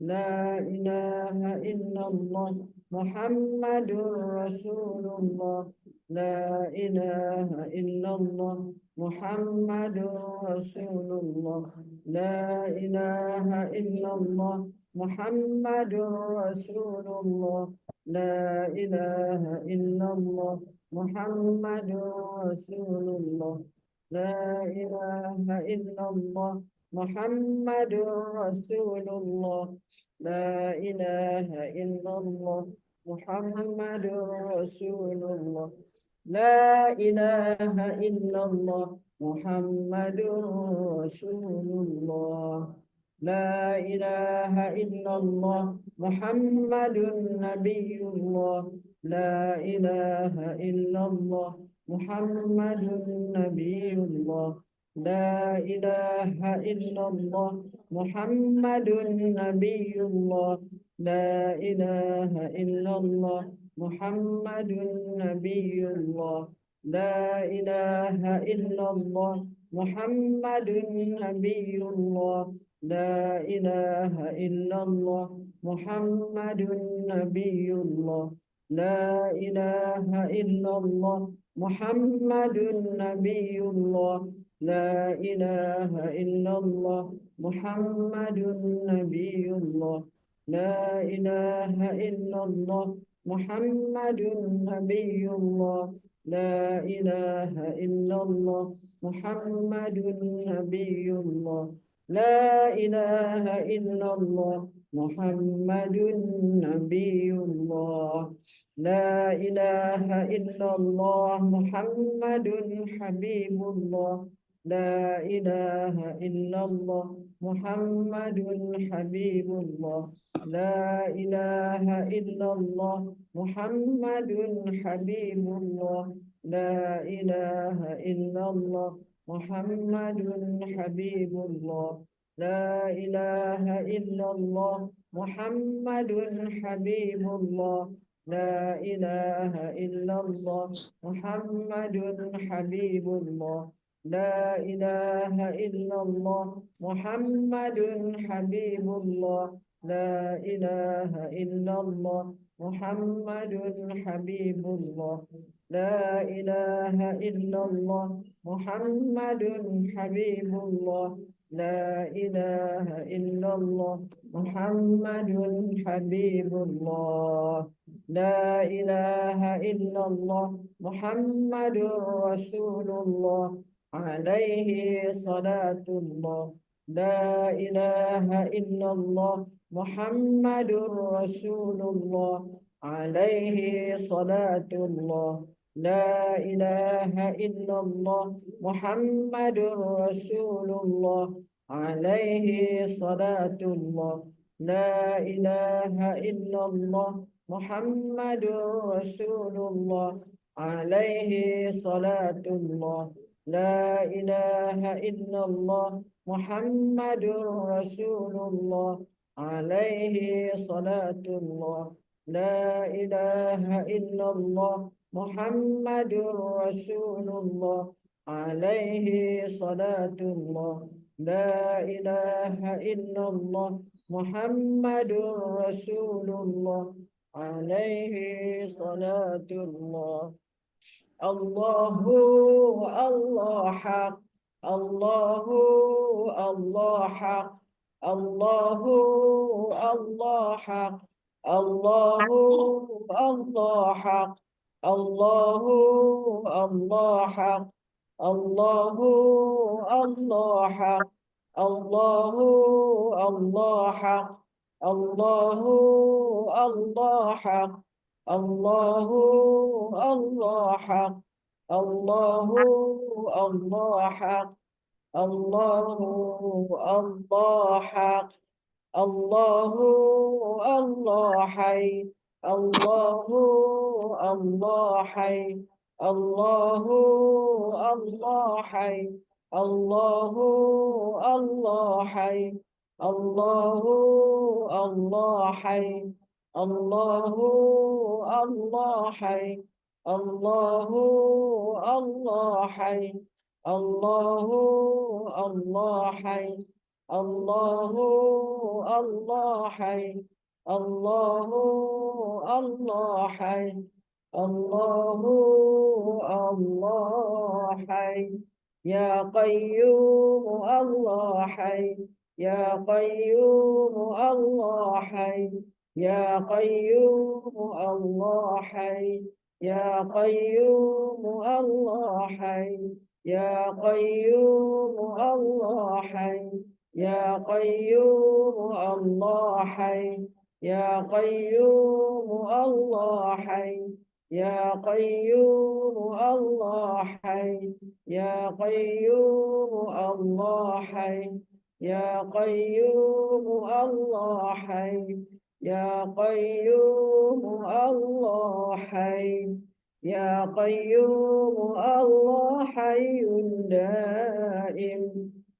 لا إله إلا الله محمد رسول الله لا إله إلا الله محمد رسول الله لا إله إلا الله محمد رسول الله لا إله إلا الله محمد رسول الله لا إله إلا الله محمد رسول الله لا إله إلا الله محمد رسول الله لا إله إلا الله محمد رسول الله لا إله إلا الله محمد نبي الله لا إله إلا الله محمد نبي الله لا إله إلا الله محمد نبي الله لا إله إلا الله محمد نبي الله لا إله إلا الله محمد نبي الله لا إله إلا الله محمد نبي الله لا إله إلا الله محمد نبي الله لا إله إلا الله محمد نبي الله لا إله إلا الله محمد نبي الله لا إله إلا الله محمد نبي الله لا إله إلا الله محمد نبي الله لا إله إلا الله محمد حبيب الله لا إله إلا الله محمد حبيب الله لا إله إلا الله محمد حبيب الله لا إله إلا الله محمد حبيب الله لا إله إلا الله محمد حبيب الله لا إله إلا الله محمد حبيب الله لا إله إلا الله محمد حبيب الله لا إله إلا الله محمد حبيب الله لا إله إلا الله محمد حبيب الله لا إله إلا الله محمد حبيب الله لا إله إلا الله محمد رسول الله عليه صلاة الله لا إله إلا الله محمد رسول الله عليه صلاة الله لا إله إلا الله محمد رسول الله عليه صلاة الله لا إله إلا الله محمد رسول الله عليه صلاة الله لا إله إلا الله محمد رسول الله عليه صلاة الله لا إله إلا الله محمد رسول الله عليه صلاة الله لا إله إلا الله محمد رسول الله عليه صلاة الله الله الله حق الله الله حق الله الله حق الله الله حق الله الله حق الله الله حق الله الله حق الله الله حق الله الله حق الله الله حق الله الله حق الله الله حي الله الله حي الله الله حي الله الله حي الله الله حي الله الله حي الله الله حي الله الله حي Allahu Allah Hayy, Allahu Allah Hayy, Allahu Allah Hayy, Ya Qayyum Allah Hayy, Ya Qayyum Allah Hayy, Ya Qayyum Allah Hayy, Ya Qayyum Allah Hayy, Ya Qayyum Allah Hayy, Ya Qayyum Allah Hayy, Ya Qayyum Allah Hayy, Ya Qayyum Allah Hayy, Ya Qayyum Allah Hayy, Ya Qayyum Allah Hayy, Ya Qayyum Allah Hayy, Ya Qayyum Allah Hayyun Daim.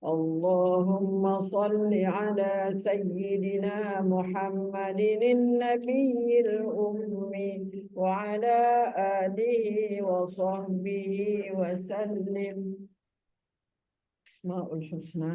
اللهم صل على سيدنا محمد النبي الأمي وعلى آله وصحبه وسلم. أسماء الحسنى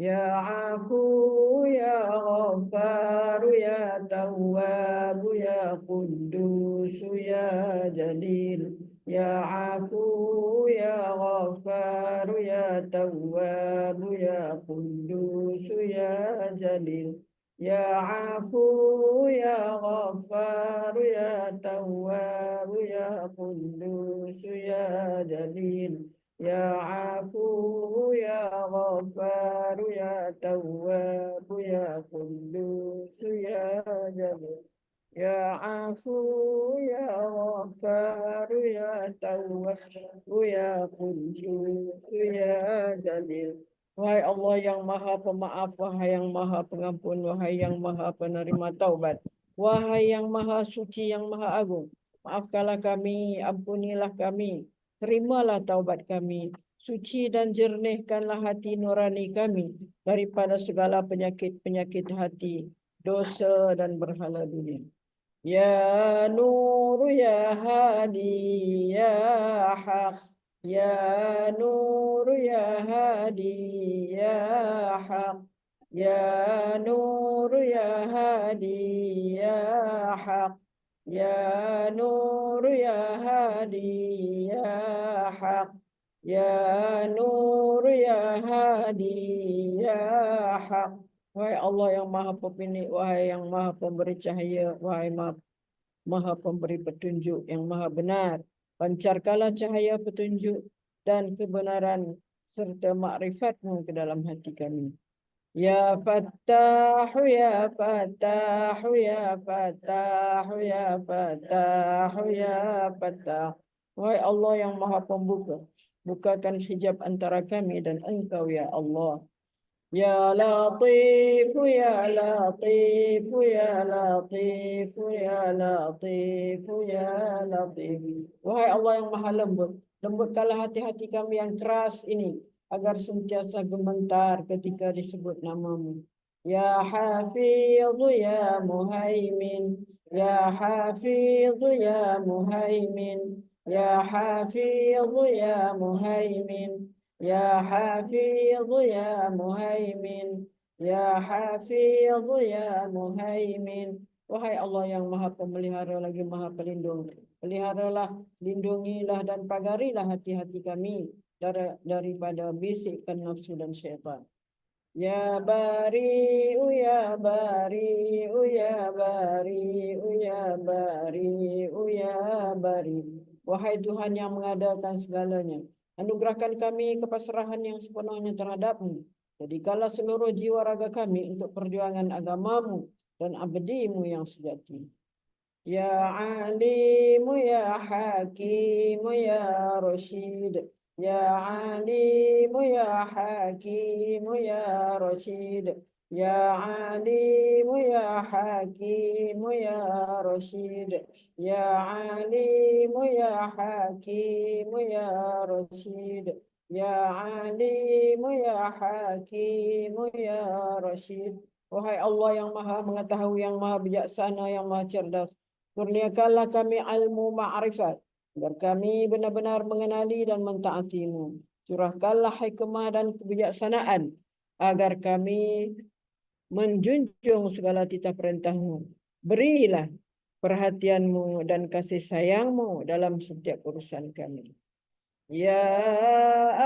يا عفو يا غفار يا تواب يا قدوس يا جليل يا عفو يا غفار يا تواب يا قدوس يا جليل يا عفو يا غفار يا تواب يا قدوس يا جليل يا عفو يا غفار يا تواب يا قدوس يا جليل يا عفو يا غفار يا تواب يا قدوس يا جليل. Wahai Allah yang maha pemaaf, wahai yang maha pengampun, wahai yang maha penerima taubat, wahai yang maha suci, yang maha agung, maafkanlah kami, ampunilah kami, terimalah taubat kami, suci dan jernihkanlah hati nurani kami daripada segala penyakit-penyakit hati, dosa dan berhala dunia. Ya Nur ya Hadi ya Haq, Ya Nur ya Hadi ya Haq, Ya Nur ya Hadi ya Haq, Ya Nur ya Hadi ya Haq, Ya Nur ya Hadi ya Haq. Wahai Allah yang maha pemilik, wahai yang maha pemberi cahaya, wahai maha pemberi petunjuk yang maha benar. Pancarkanlah cahaya petunjuk dan kebenaran serta makrifat-Mu ke dalam hati kami. Ya Fattah, Ya Fattah, Ya Fattah, Ya Fattah, Ya Fattah. Wahai Allah yang maha pembuka, bukakan hijab antara kami dan Engkau ya Allah. Ya Latif, Ya Latif, Ya Latif, Ya Latif, Ya Latif. Wahai Allah yang maha lembut, lembutkanlah hati-hati kami yang keras ini, agar sentiasa gemetar ketika disebut namamu. Ya Hafiz, Ya Muhaimin, Ya Hafiz, Ya Muhaimin, Ya Hafiz, Ya Muhaimin, Ya Hafiz ya Muhaimin, Ya Hafiz ya Muhaimin. Wahai Allah yang maha pemelihara lagi maha pelindung, peliharalah, lindungilah dan pagarilah hati-hati kami daripada bisikan nafsu dan syaitan. Ya Bari'u Ya Bari'u Ya Bari'u Ya Bari'u Ya Bari'u. Wahai Tuhan yang mengadakan segalanya, anugerahkan kami kepasrahan yang sepenuhnya terhadap-Mu. Jadikanlah seluruh jiwa raga kami untuk perjuangan agama-Mu dan abdi-Mu yang sejati. Ya Alimu Ya Hakimu Ya Rashid, Ya Alimu Ya Hakimu Ya Rashid, Ya Alimu Ya Hakimu Ya Rashid, Ya Alimu Ya Hakimu Ya Rashid, Ya Alimu Ya Hakimu Ya Rashid. Wahai Allah yang maha mengetahui, yang maha bijaksana, yang maha cerdas, kurniakanlah kami ilmu ma'rifat, agar kami benar-benar mengenali dan mentaati-Mu. Curahkanlah hikmah dan kebijaksanaan agar kami menjunjung segala titah perintah-Mu. Berilah perhatian-Mu dan kasih sayang-Mu dalam setiap urusan kami. Ya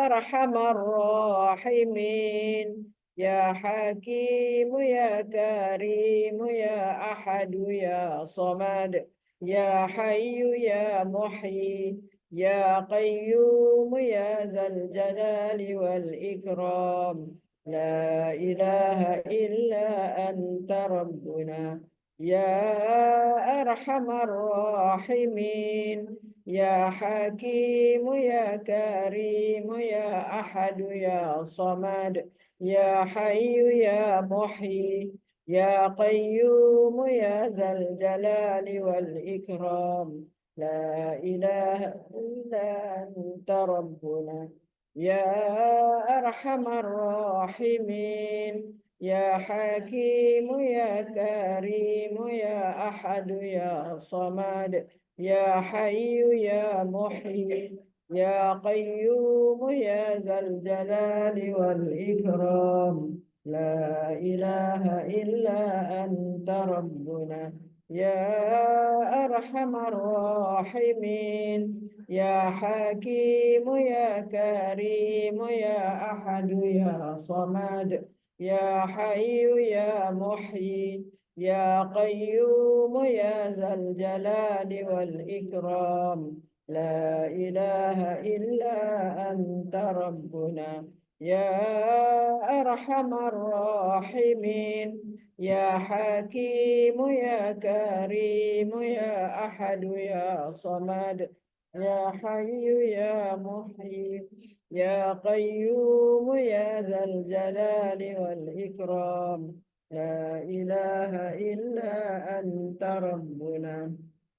Arhamar Rahimin, Ya Hakim, Ya Karim, Ya Ahad, Ya Samad, Ya Hayyu, Ya Muhyi, Ya Qayyum, Ya Zal Jalali wal Ikram. La ilaha illa anta Rabbuna. Ya Arhamar Rahimin, Ya Hakim, Ya Karim, Ya Ahad, Ya Samad, Ya Hayyu, Ya Muhyi, Ya Qayyum, Ya Zal Jalali wal Ikram. La ilaha illa anta Rabbuna. Ya Arhamar Rahimin, Ya Hakim, Ya Karim, Ya Ahad, Ya Samad, Ya Hayyu, Ya Muhyi, Ya Qayyum, Ya Zal Jalali wal Ikram. La ilaha illa anta Rabbuna. Ya Arhamar Rahimin, Ya Hakim, Ya Karim, Ya Ahad, Ya Samad, Ya Hayyu, Ya Muhyi, Ya Qayyum, Ya Zal Jalali wal Ikram. La ilaha illa anta Rabbuna. Ya Arhamar Rahimin, Ya Hakim, Ya Karim, Ya Ahad, Ya Samad, Ya Hayyu, Ya Muhyi, Ya Qayyum, Ya Zal Jalali wal Ikram. La ilaha illa anta Rabbuna.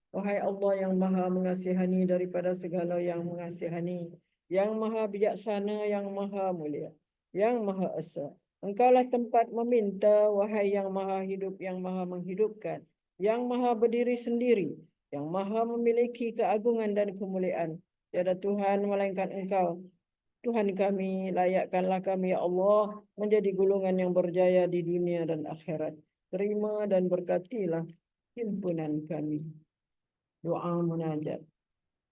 Wahai Allah yang maha mengasihani daripada segala yang mengasihani, yang maha bijaksana, yang maha mulia, yang maha esa. Engkaulah tempat meminta, wahai yang maha hidup, yang maha menghidupkan, yang maha berdiri sendiri, yang maha memiliki keagungan dan kemuliaan. Tiada Tuhan melainkan Engkau. Tuhan kami, layakkanlah kami, ya Allah, menjadi golongan yang berjaya di dunia dan akhirat. Terima dan berkatilah himpunan kami. Doa munajat.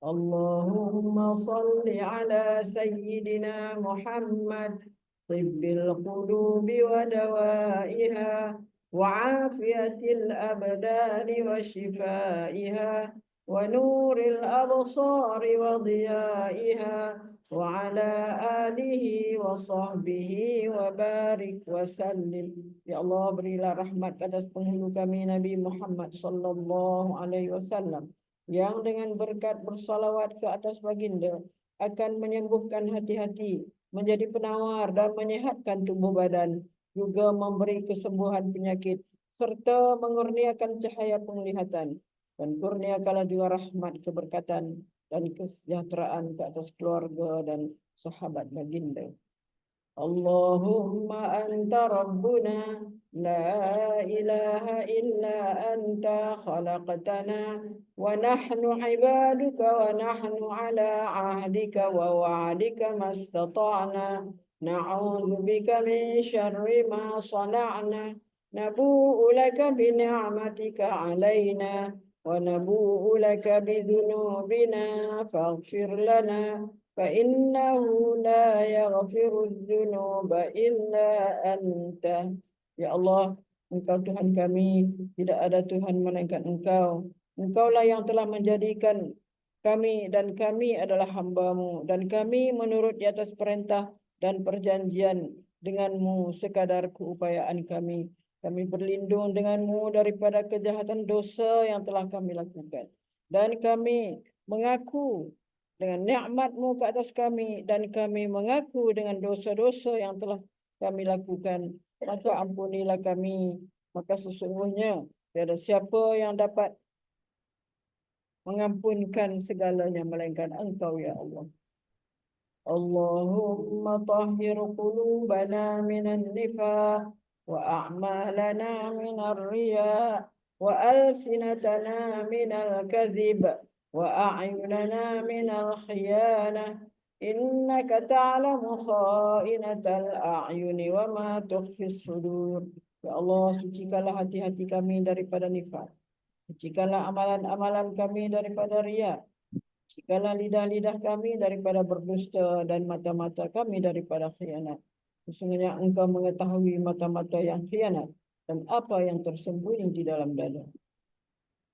Allahumma salli ala Sayyidina Muhammad, tibbil qulubi wa dawaiha, wa afiyatil abdani wa shifaiha, wa nuril absari wa diyaiha, wa ala alihi wa sahbihi wa barik wa sallim. Ya Allah, berilah rahmat atas penghulu kami Nabi Muhammad sallallahu alaihi wasallam, yang dengan berkat bersalawat ke atas baginda akan menyembuhkan hati-hati, menjadi penawar dan menyehatkan tubuh badan, juga memberi kesembuhan penyakit, serta mengurniakan cahaya penglihatan. Dan kurniakanlah juga rahmat, keberkatan, dan kesejahteraan ke atas keluarga dan sahabat baginda. Allahumma anta Rabbuna, la ilaha illa anta khalaqtana, wa nahnu ibaduka, wa nahnu ala ahdika wa wa'adika mastata'na, na'udhu bika min syarri ma sana'na, nabu'u laka bini'amatika alayna, wa nabu'u laka bidhunubina, faghfir lana, فإنه لا يغفر الذنوب إلا أنت. Ya Allah, Engkau Tuhan kami, tidak ada Tuhan melainkan Engkau. Engkaulah yang telah menjadikan kami, dan kami adalah hamba-Mu, dan kami menurut di atas perintah dan perjanjian dengan-Mu sekadar keupayaan kami. Kami berlindung dengan-Mu daripada kejahatan dosa yang telah kami lakukan. Dan kami mengaku dengan nikmat-Mu ke atas kami, dan kami mengaku dengan dosa-dosa yang telah kami lakukan. Maka ampunilah kami. Maka sesungguhnya tiada siapa yang dapat mengampunkan segalanya melainkan Engkau, ya Allah. Allahumma tahhir qulubana minan nifaq, wa a'malana minar riya', wa alsinatana minal kadhib, wa a'yunana minal khiyanah, Innaka ta'lamu kha'inatal a'yuni wa ma tukhfis sudur. Ya Allah, sucikanlah hati-hati kami daripada nifaq. Sucikanlah amalan-amalan kami daripada riya. Sucikanlah lidah-lidah kami daripada berdusta dan mata-mata kami daripada khianat. Sesungguhnya Engkau mengetahui mata-mata yang khianat dan apa yang tersembunyi di dalam dada.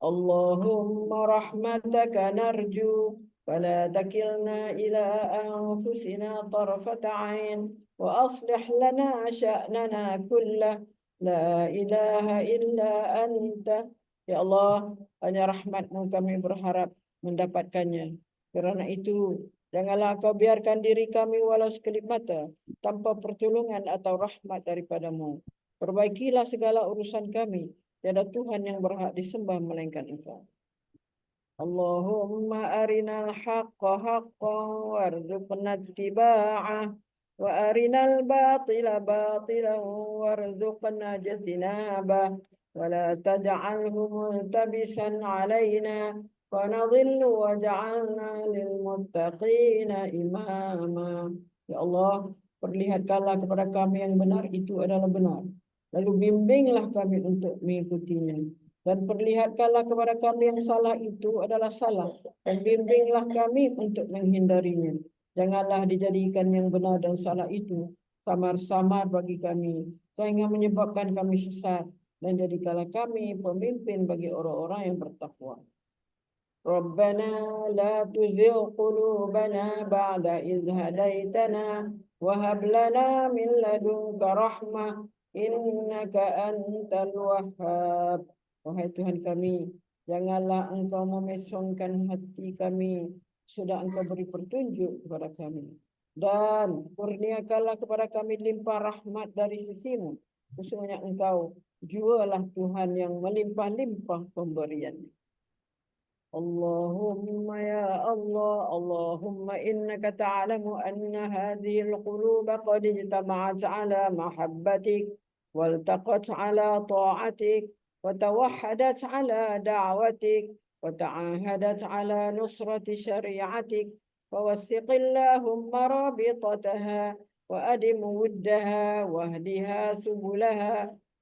Allahumma rahmataka narju fala takilna ila anfusina tarfata ain wa aslih lana sya'nana kullah la ilaha illa anta. Ya Allah, hanya rahmat-Mu kami berharap mendapatkannya. Kerana itu, janganlah Kau biarkan diri kami walau sekelip mata tanpa pertolongan atau rahmat daripada-Mu. Perbaikilah segala urusan kami. Tiada Tuhan yang berhak disembah melainkan Engkau. Allahumma arinal haqqa haqqan warzuqna ittiba'ah wa arinal batila batilan warzuqna ijtinabah wa la taj'alhu multabisan 'alaina wa nadhillu waj'alna lil muttaqina imama. Ya Allah, perlihatkanlah kepada kami yang benar itu adalah benar. Lalu bimbinglah kami untuk mengikutinya. Dan perlihatkanlah kepada kami yang salah itu adalah salah. Dan bimbinglah kami untuk menghindarinya. Janganlah dijadikan yang benar dan salah itu samar-samar bagi kami, sehingga menyebabkan kami sesat. Dan jadikanlah kami pemimpin bagi orang-orang yang bertakwa. Rabbana la tuzigh qulubana ba'da idh hadaitana wa hab lana min ladunka rahmah innaka antal wahhab. Wahai Tuhan kami, janganlah Engkau memesongkan hati kami, sudah Engkau beri petunjuk kepada kami. Dan kurniakanlah kepada kami limpah rahmat dari sisi-Mu. Sesungguhnya Engkau jualah Tuhan yang melimpah-limpah pemberian. Allahumma ya Allah, Allahumma innaka ta'lamu anna hadhihi al-quluba qad ijtama'at 'ala mahabbatik waltaqat 'ala ta'atik wa tawahhadat 'ala da'watik wa ta'ahadat 'ala nusrati syari'atik fawasసిق اللهم رابطتها وأدم ودها واهدها سبلها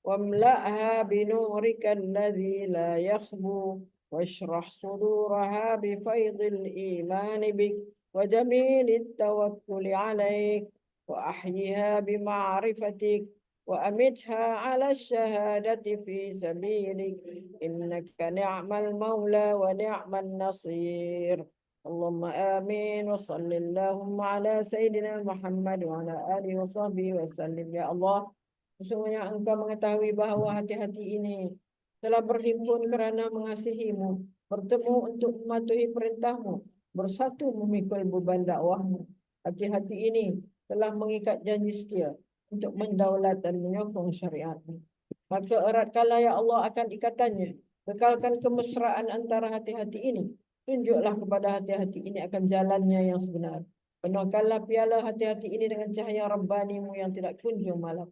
واملأها بنورك الذي لا يخبو واشرح صدورها بفيض الإيمان بك وجميل التوكل عليك وأحيها بمعرفتك وأمتها على الشهادة في سبيلك إنك نعم المولى ونعم النصير اللهم آمين وصل اللهم على سيدنا محمد وعلى آله وصحبه وسلم. Ya Allah, sesungguhnya Engkau mengetahui bahawa hati-hati ini telah berhimpun kerana mengasihi-Mu, bertemu untuk mematuhi perintah-Mu, bersatu memikul beban dakwah-Mu. Hati-hati ini telah mengikat janji setia untuk mendaulat dan menyokong syariat-Mu. Maka eratkanlah ya Allah akan ikatannya, kekalkan kemesraan antara hati-hati ini. Tunjuklah kepada hati-hati ini akan jalannya yang sebenar. Penuhkanlah piala hati-hati ini dengan cahaya Rabbani-Mu yang tidak kunjung malam.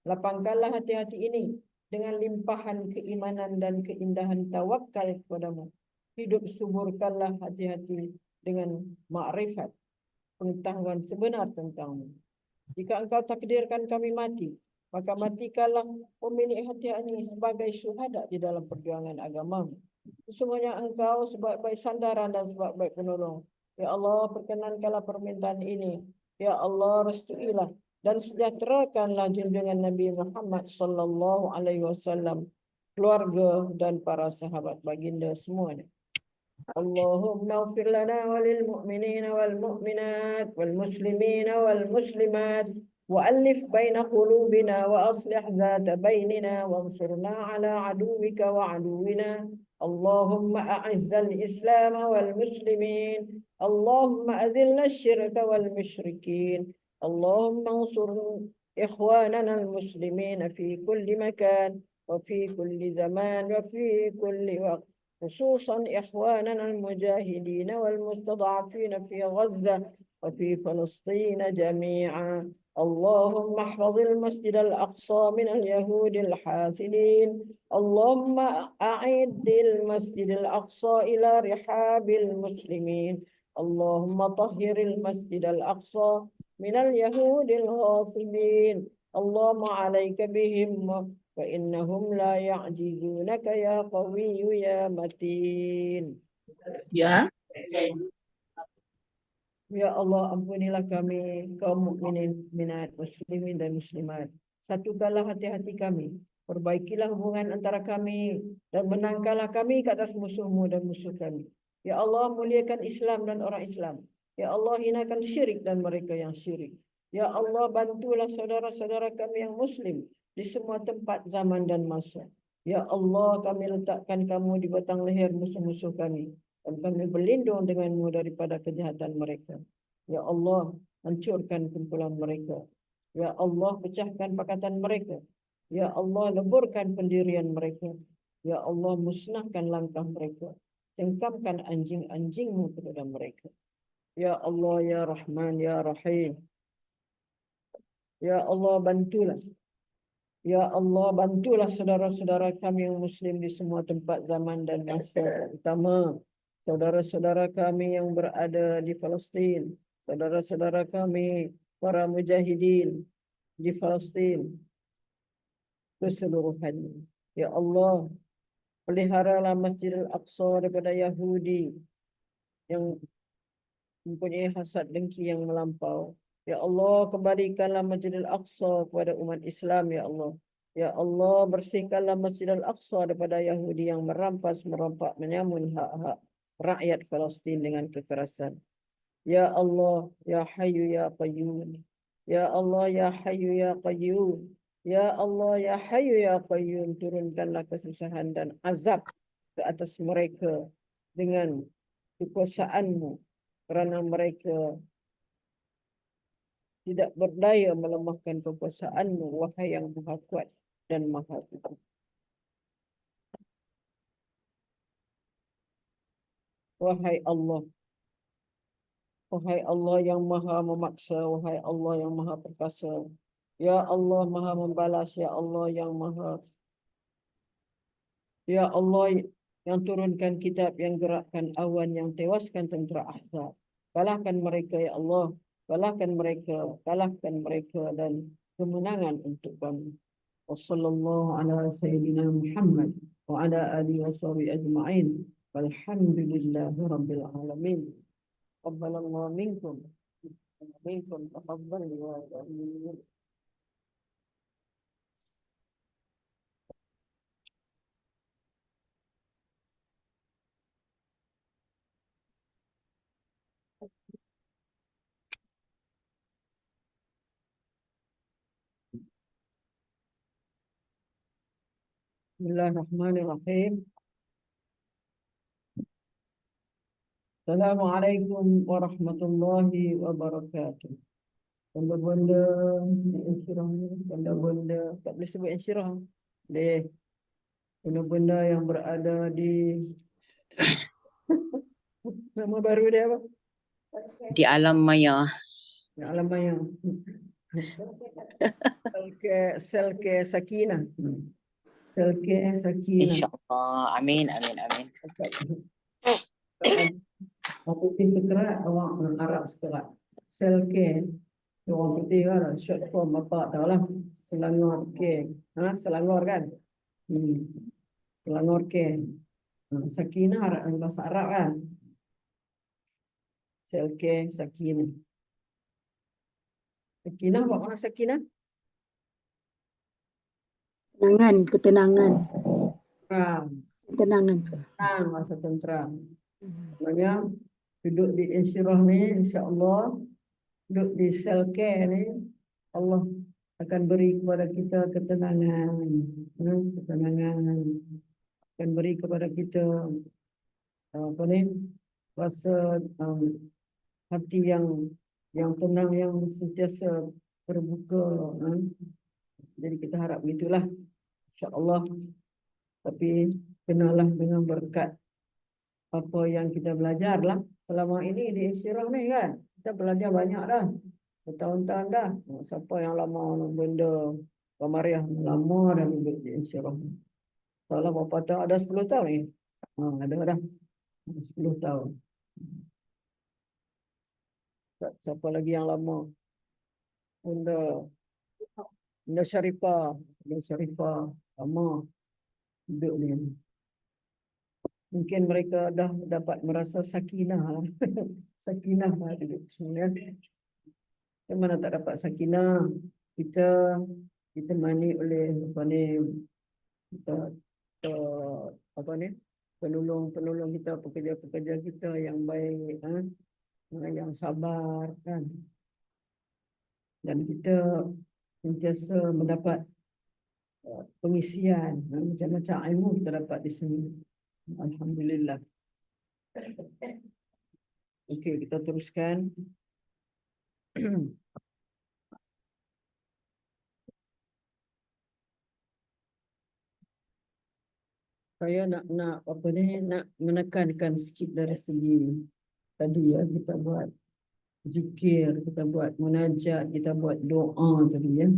Lapangkanlah hati-hati ini dengan limpahan keimanan dan keindahan tawakal kepada-Mu. Hidup suburkanlah hati-hati dengan makrifat, pengetahuan sebenar tentang-Mu. Jika Engkau takdirkan kami mati, maka matikanlah pemilik hati ini sebagai syuhada di dalam perjuangan agama-Mu. Sesungguhnya Engkau sebaik-baik sandaran dan sebaik-baik penolong. Ya Allah, perkenankanlah permintaan ini. Ya Allah, restuilah dan sejahterakanlah junjungan Nabi Muhammad sallallahu alaihi wasallam, keluarga dan para sahabat baginda semuanya. Allahumma ighfir lana walil mu'minina wal mu'minat wal muslimina wal muslimat وألف بين قلوبنا وأصلح ذات بيننا وانصرنا على عدوك وعدونا اللهم أعز الإسلام والمسلمين اللهم أذل الشرك والمشركين اللهم انصر إخواننا المسلمين في كل مكان وفي كل زمان وفي كل وقت خصوصا إخواننا المجاهدين والمستضعفين في غزة وفي فلسطين جميعا اللهم احفظ المسجد الأقصى من اليهود الحاسدين اللهم أعد المسجد الأقصى إلى رحاب المسلمين Allahumma tahhiril masjidal aqsa minal yahudil ghasibin. Allahumma alaika bihim fa innahum la ya'jizunaka ya qawiyyu ya matin. Ya. Ya Allah, ampunilah kami, kaum mukminin, minat, muslimin dan muslimat. Satukanlah hati-hati kami. Perbaikilah hubungan antara kami dan menangkanlah kami ke atas musuhmu dan musuh kami. Ya Allah, muliakan Islam dan orang Islam. Ya Allah, hinakan syirik dan mereka yang syirik. Ya Allah, bantulah saudara-saudara kami yang muslim di semua tempat, zaman dan masa. Ya Allah, kami letakkan kamu di batang leher musuh-musuh kami. Dan kami berlindung denganmu daripada kejahatan mereka. Ya Allah, hancurkan kumpulan mereka. Ya Allah, pecahkan pakatan mereka. Ya Allah, leburkan pendirian mereka. Ya Allah, musnahkan langkah mereka. Cengkamkan anjing-anjingmu kepada mereka. Ya Allah, ya Rahman, ya Rahim. Ya Allah, bantulah. Ya Allah, bantulah saudara-saudara kami yang muslim di semua tempat, zaman dan masa. Terutama saudara-saudara kami yang berada di Palestin, saudara-saudara kami para mujahidin di Palestin keseluruhannya. Ya Allah, peliharalah Masjidil Aqsa daripada Yahudi yang mempunyai hasad dengki yang melampau. Ya Allah, kembalikanlah Masjidil Aqsa kepada umat Islam, ya Allah. Ya Allah, bersihkanlah Masjidil Aqsa daripada Yahudi yang merampas, merompak, menyamun hak-hak rakyat Palestin dengan kekerasan. Ya Allah, ya Hayyu ya Qayyum. Ya Allah, ya Hayyu ya Qayyum. Ya Allah, ya Hayyu ya Qayyum, turunkanlah kesusahan dan azab ke atas mereka dengan kekuasaan-Mu, kerana mereka tidak berdaya melemahkan kekuasaan-Mu, wahai yang maha kuat dan maha kuat. Wahai Allah, wahai Allah yang maha memaksa, wahai Allah yang maha perkasa. Ya Allah maha membalas, ya Allah yang maha. Ya Allah yang turunkan kitab, yang gerakkan awan, yang tewaskan tentera Ahzab. Kalahkan mereka, ya Allah. Kalahkan mereka, kalahkan mereka, dan kemenangan untuk kami. Wassallallahu ala sayyidina Muhammad wa ala alihi wa sahbihi ajma'in. Walhamdulillahi rabbil alamin. Qabbalallahu minkum. Minkum taqabbal ya Allah. Bismillahirrahmanirrahim. Assalamualaikum warahmatullahi wabarakatuh. Benda-benda insyirah ni, benda-benda, tak boleh sebut insyirah. Boleh. Benda-benda yang berada di nama baru dia apa? Di alam maya. Yang alam yang Selke Sakinah. Selke Sakinah. InsyaAllah. Amin, amin, amin. Apa putih sekerat, awak Arab sekerat. Selke, orang putih kan, short form apa tahu lah. Selangor ke, Selangor kan? Selangor ke. Sakinah bahasa Arab kan? Selke Sakinah. Sakinah, apa makna Sakinah? Ketenangan, ketenangan. Tenang, Ketenangan. masa tentram. Maknanya duduk di insyirah ni, insya-Allah duduk di selke ni, Allah akan beri kepada kita ketenangan, ketenangan, akan beri kepada kita apa ni, rasa hati yang tenang, yang sentiasa terbuka. Jadi kita harap begitulah, insya-Allah. Tapi kenalah dengan berkat apa yang kita belajar lah selama ini di insyirah ni kan. Kita belajar banyak dah, bertahun-tahun dah. Siapa yang lama benda Kamariah lama dah duduk di insyirah. Kalau berapa tahun, ada 10 tahun ni. Ada dah 10 tahun. Siapa lagi yang lama? Bunda Syarifah. Bunda Syarifah. Lama duduk ni. Mungkin mereka dah dapat merasa sakinah. Sakinah lah duduk sini. Yang mana tak dapat sakinah. Kita ditemani oleh apa ni, apa ni, penolong-penolong kita, pekerja-pekerja kita yang baik, yang sabar kan. Dan kita sentiasa mendapat pengisian, macam-macam ilmu kita dapat di sini. Alhamdulillah. Okey, kita teruskan. Saya nak apa ni, nak menekankan sikit dari segi tadi ya, kita buat zikir, kita buat munajat, kita buat doa tadi ya.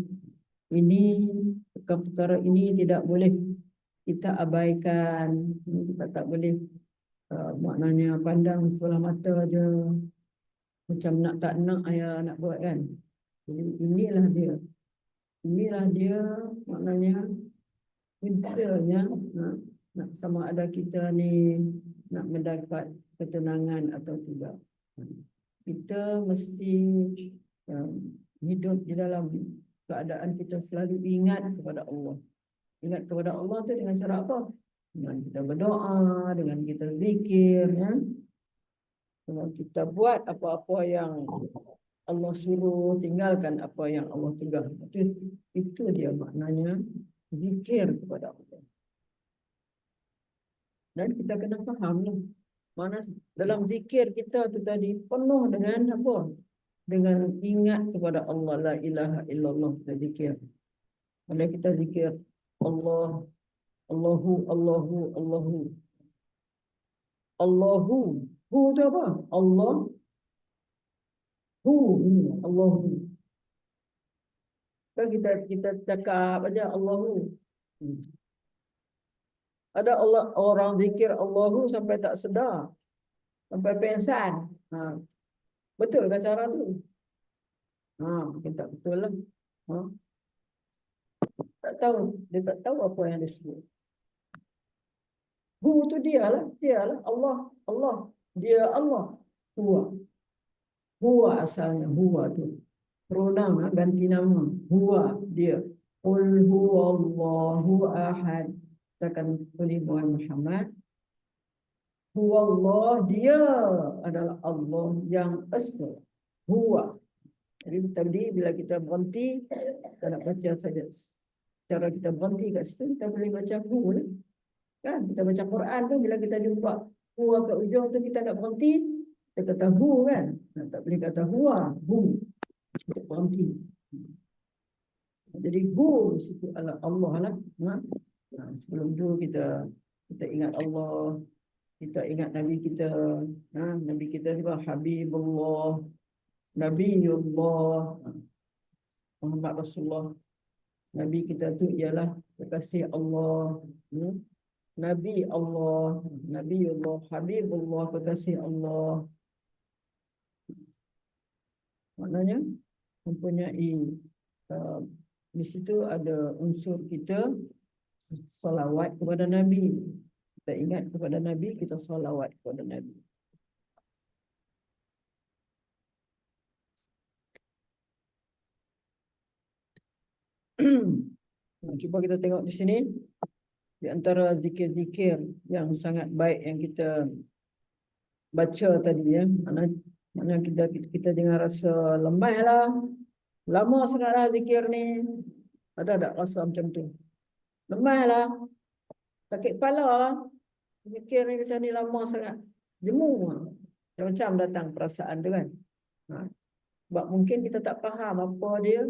Ini perkara ini tidak boleh kita abaikan. Kita tak boleh maknanya pandang sebelah mata aja, macam nak tak nak ayah nak buat kan. Jadi inilah dia maknanya kuncinya, nak sama ada kita ni nak mendapat ketenangan atau tidak. Kita mesti hidup di dalam keadaan kita selalu ingat kepada Allah. Ingat kepada Allah tu dengan cara apa? Dengan kita berdoa, dengan kita zikir, ya. Dengan kita buat apa-apa yang Allah suruh, tinggalkan apa yang Allah cegah. Itu dia maknanya zikir kepada Allah. Dan kita kena faham lah, mana dalam zikir kita tu tadi penuh dengan apa? Dengan ingat kepada Allah, la ilaha illallah, kita zikir. Bila kita zikir Allah, Allahu, Allahu, Allahu. Allahu, hu tu apa? Allah, hu, Allahu. Kan kita cakap aja Allahu. Ada orang zikir Allahu sampai tak sedar, sampai pengsan. Betul kan cara tu? Mungkin tak betul lah. Tak tahu, dia tak tahu apa yang dia sebut. Hu tu dialah Allah, dia Allah. Huwa asalnya, huwa tu pronoun, ganti nama. Huwa dia. Qul huwallahu ahad. Katakan oleh Muhammad, huwallah, dia adalah Allah yang esa. Huwa. Jadi tadi bila kita berhenti, kita nak baca saja. Cara kita berhenti kat situ, kita boleh baca hu lah. Kan? Kita baca Quran tu, bila kita jumpa huwa ke ujung tu, kita nak berhenti, kita kata hu kan. Tak boleh kata huwa, hu. Kita berhenti. Jadi hu situ adalah Allah lah. Sebelum tu kita ingat Allah, kita ingat Nabi kita. Nabi kita juga Habibullah, Nabiullah, Muhammad Rasulullah. Nabi kita tu ialah kekasih Allah, Nabi Allah, Nabiullah, Habibullah, kekasih Allah. Maknanya mempunyai di situ ada unsur kita salawat kepada Nabi. Kita ingat kepada Nabi, kita salawat kepada Nabi. Cuba kita tengok di sini. Di antara zikir-zikir yang sangat baik yang kita baca tadi ya. Mana kita jangan rasa lemah lah. Lama sangatlah zikir ni. Ada tak rasa macam tu? Lemah lah. Sakit kepala lah. Zikir ni macam ni lama sangat. Jemu lah. Macam-macam datang perasaan tu kan. Sebab mungkin kita tak faham apa dia.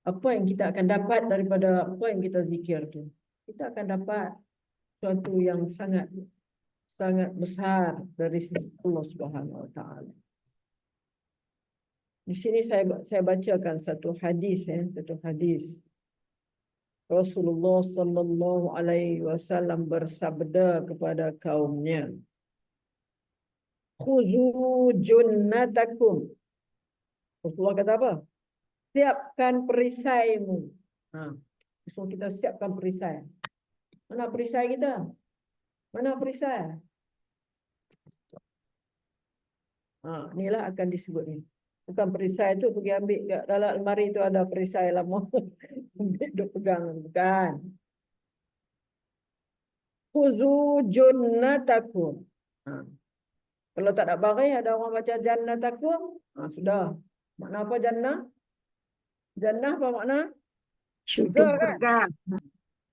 Apa yang kita akan dapat daripada apa yang kita zikir tu. Kita akan dapat sesuatu yang sangat besar dari sisi Allah Subhanahu Wa Taala. Di sini saya bacakan satu hadis. Rasulullah sallallahu alaihi wasallam bersabda kepada kaumnya, Khuzu junnatakum. Rasulullah kata apa? Siapkan perisaimu. So kita siapkan perisai. Mana perisai kita? Mana perisai? Inilah akan disebut ni. Bukan perisai tu pergi ambil kat dalam almari tu ada perisai lama. Ambil duk pegang. Bukan. Khuzu junnatakum. Kalau tak ada baris, ada orang baca jannatakum. Sudah. Makna apa jannah? Jannah apa makna? Syurga kan?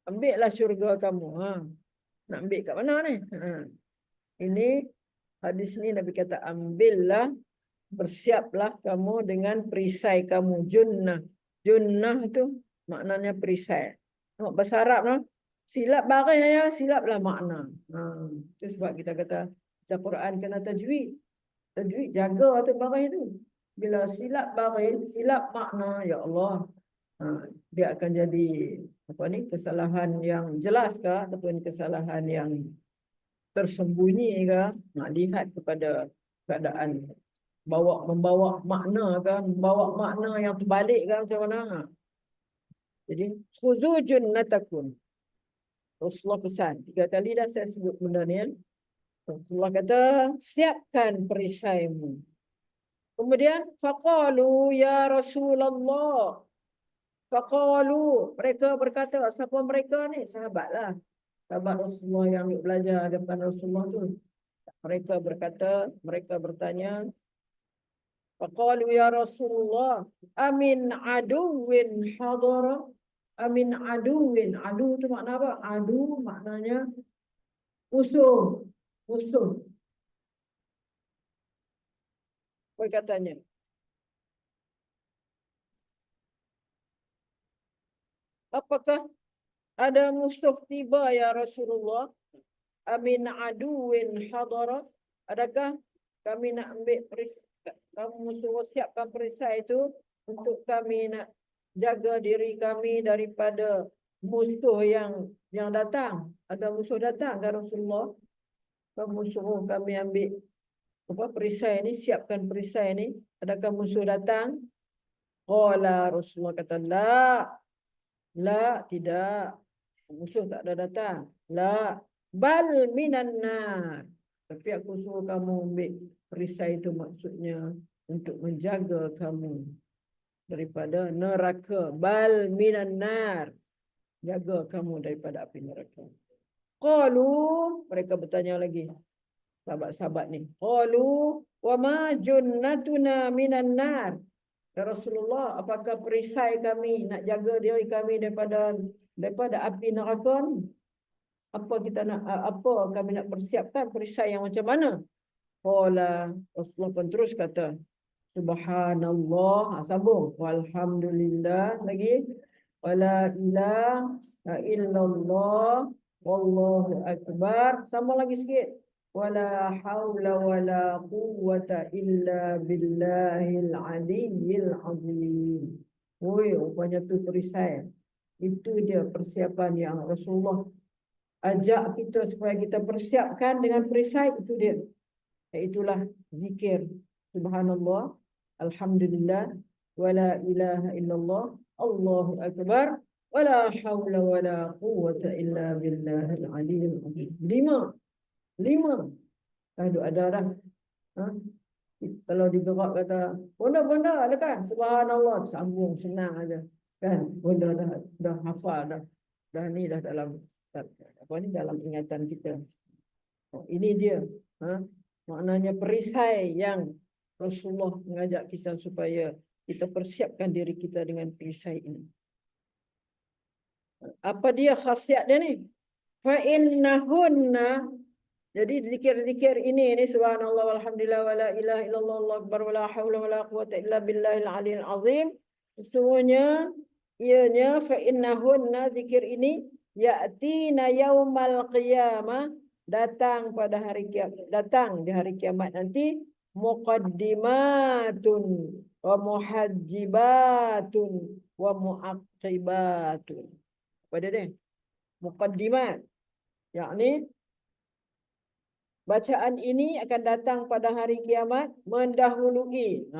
Ambillah syurga kamu. Nak ambil kat mana ni? Ini hadis ni Nabi kata ambillah, bersiaplah kamu dengan perisai kamu. Junnah. Junnah tu maknanya perisai. Tengok bahasa Arab no? Silap baris ya, silaplah makna. Itu sebab kita kata baca Quran kena tajwid. Tajwid jaga tu baris tu. Bila silap baris, silap makna, ya Allah, dia akan jadi apa ni, kesalahan yang jelas ke ataupun kesalahan yang tersembunyi ke. Lihat kepada keadaan membawa makna ke, membawa makna yang terbalik ke macam mana. Jadi khuzu junnatakum. Rasulullah pesan 3 kali dah saya sebut benda ni. Rasulullah kata siapkan perisaimu. Kemudian faqalu ya Rasulullah. Faqalu, mereka berkata, siapa mereka ni? Sahabatlah. Sahabat Rasulullah yang belajar daripada Rasulullah tu. Mereka berkata, mereka bertanya, faqalu ya Rasulullah, amin aduwin hadara? Amin aduwin. Adu tu makna apa? Adu maknanya musuh. Musuh. Perkataannya. Apakah ada musuh tiba ya Rasulullah? Amin aduwin hadara? Adakah kami nak ambil perisai, kamu suruh siapkan perisai itu untuk kami nak jaga diri kami daripada musuh yang datang. Ada musuh datang ke Rasulullah? Kamu suruh kami ambil perisai ni, siapkan perisai ni. Adakah musuh datang? Qala, Rasulullah kata, la, tidak. Musuh tak ada datang. La, bal minan nar. Tapi aku suruh kamu ambil perisai itu maksudnya untuk menjaga kamu daripada neraka. Bal minan nar. Jaga kamu daripada api neraka. Qalu, mereka bertanya lagi. Sahabat-sahabat ni. Qalu, wa ma junnatuna minan nar. Ya Rasulullah, apakah perisai kami nak jaga diri kami daripada api neraka ni? Apa kami nak persiapkan perisai yang macam mana? Qala, Rasulullah pun terus kata, Subhanallah, sambung, walhamdulillah lagi, wala ilaha illallah, wallahu akbar, sambung lagi sikit, wala haula wala quwwata illa billahil aliyyil azim. Rupanya tu perisai. Itu dia persiapan yang Rasulullah ajak kita supaya kita persiapkan dengan perisai. Itu dia. Iaitulah zikir subhanallah, alhamdulillah, wala ilaha illallah, Allahu akbar, wala haula wala quwwata illa billahil aliyyil azim. 5. Kalau ada dah. Kalau digerak kata, benda ada kan? Subhanallah, sambung senang aja. Kan? Benda dah hafal dah. Dah ni dah dalam dalam ingatan kita. Ini dia. Maknanya perisai yang Rasulullah mengajak kita supaya kita persiapkan diri kita dengan perisai ini. Apa dia khasiat dia ni? Fa innahunna, jadi zikir-zikir ini subhanallah walhamdulillah wala ilaha illallah Allahu akbar wala haula wala quwwata illa billahil aliyyil azim. Sesungguhnya ianya fa innahunna, zikir ini ya'tina yaumal qiyamah, datang pada hari kiamat, datang di hari kiamat nanti, muqaddimatun wa muhajjibatun wa muaqibatun. Apa dia? Muqaddimat, yakni bacaan ini akan datang pada hari kiamat mendahului.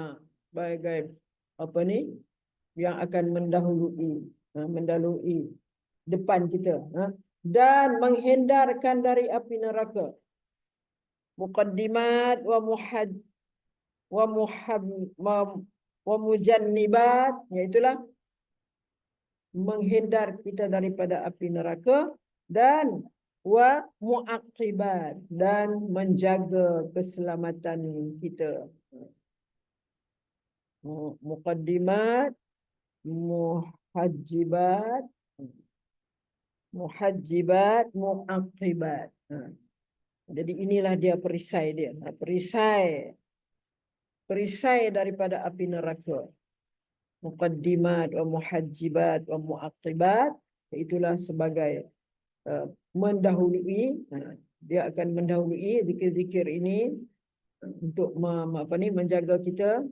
Sebagai apa ni? Yang akan mendahului depan kita. Dan menghindarkan dari api neraka. Muqaddimat wa mujannibat, iaitulah menghindar kita daripada api neraka, dan wa muaqibat, dan menjaga keselamatan kita. Muqaddimat, muhajjibat, muaqibat. Jadi inilah dia perisai dia. Perisai daripada api neraka. Muqaddimat wa muhajjibat wa muaqibat, itulah sebagai mendahului. Dia akan mendahului zikir-zikir ini untuk menjaga kita.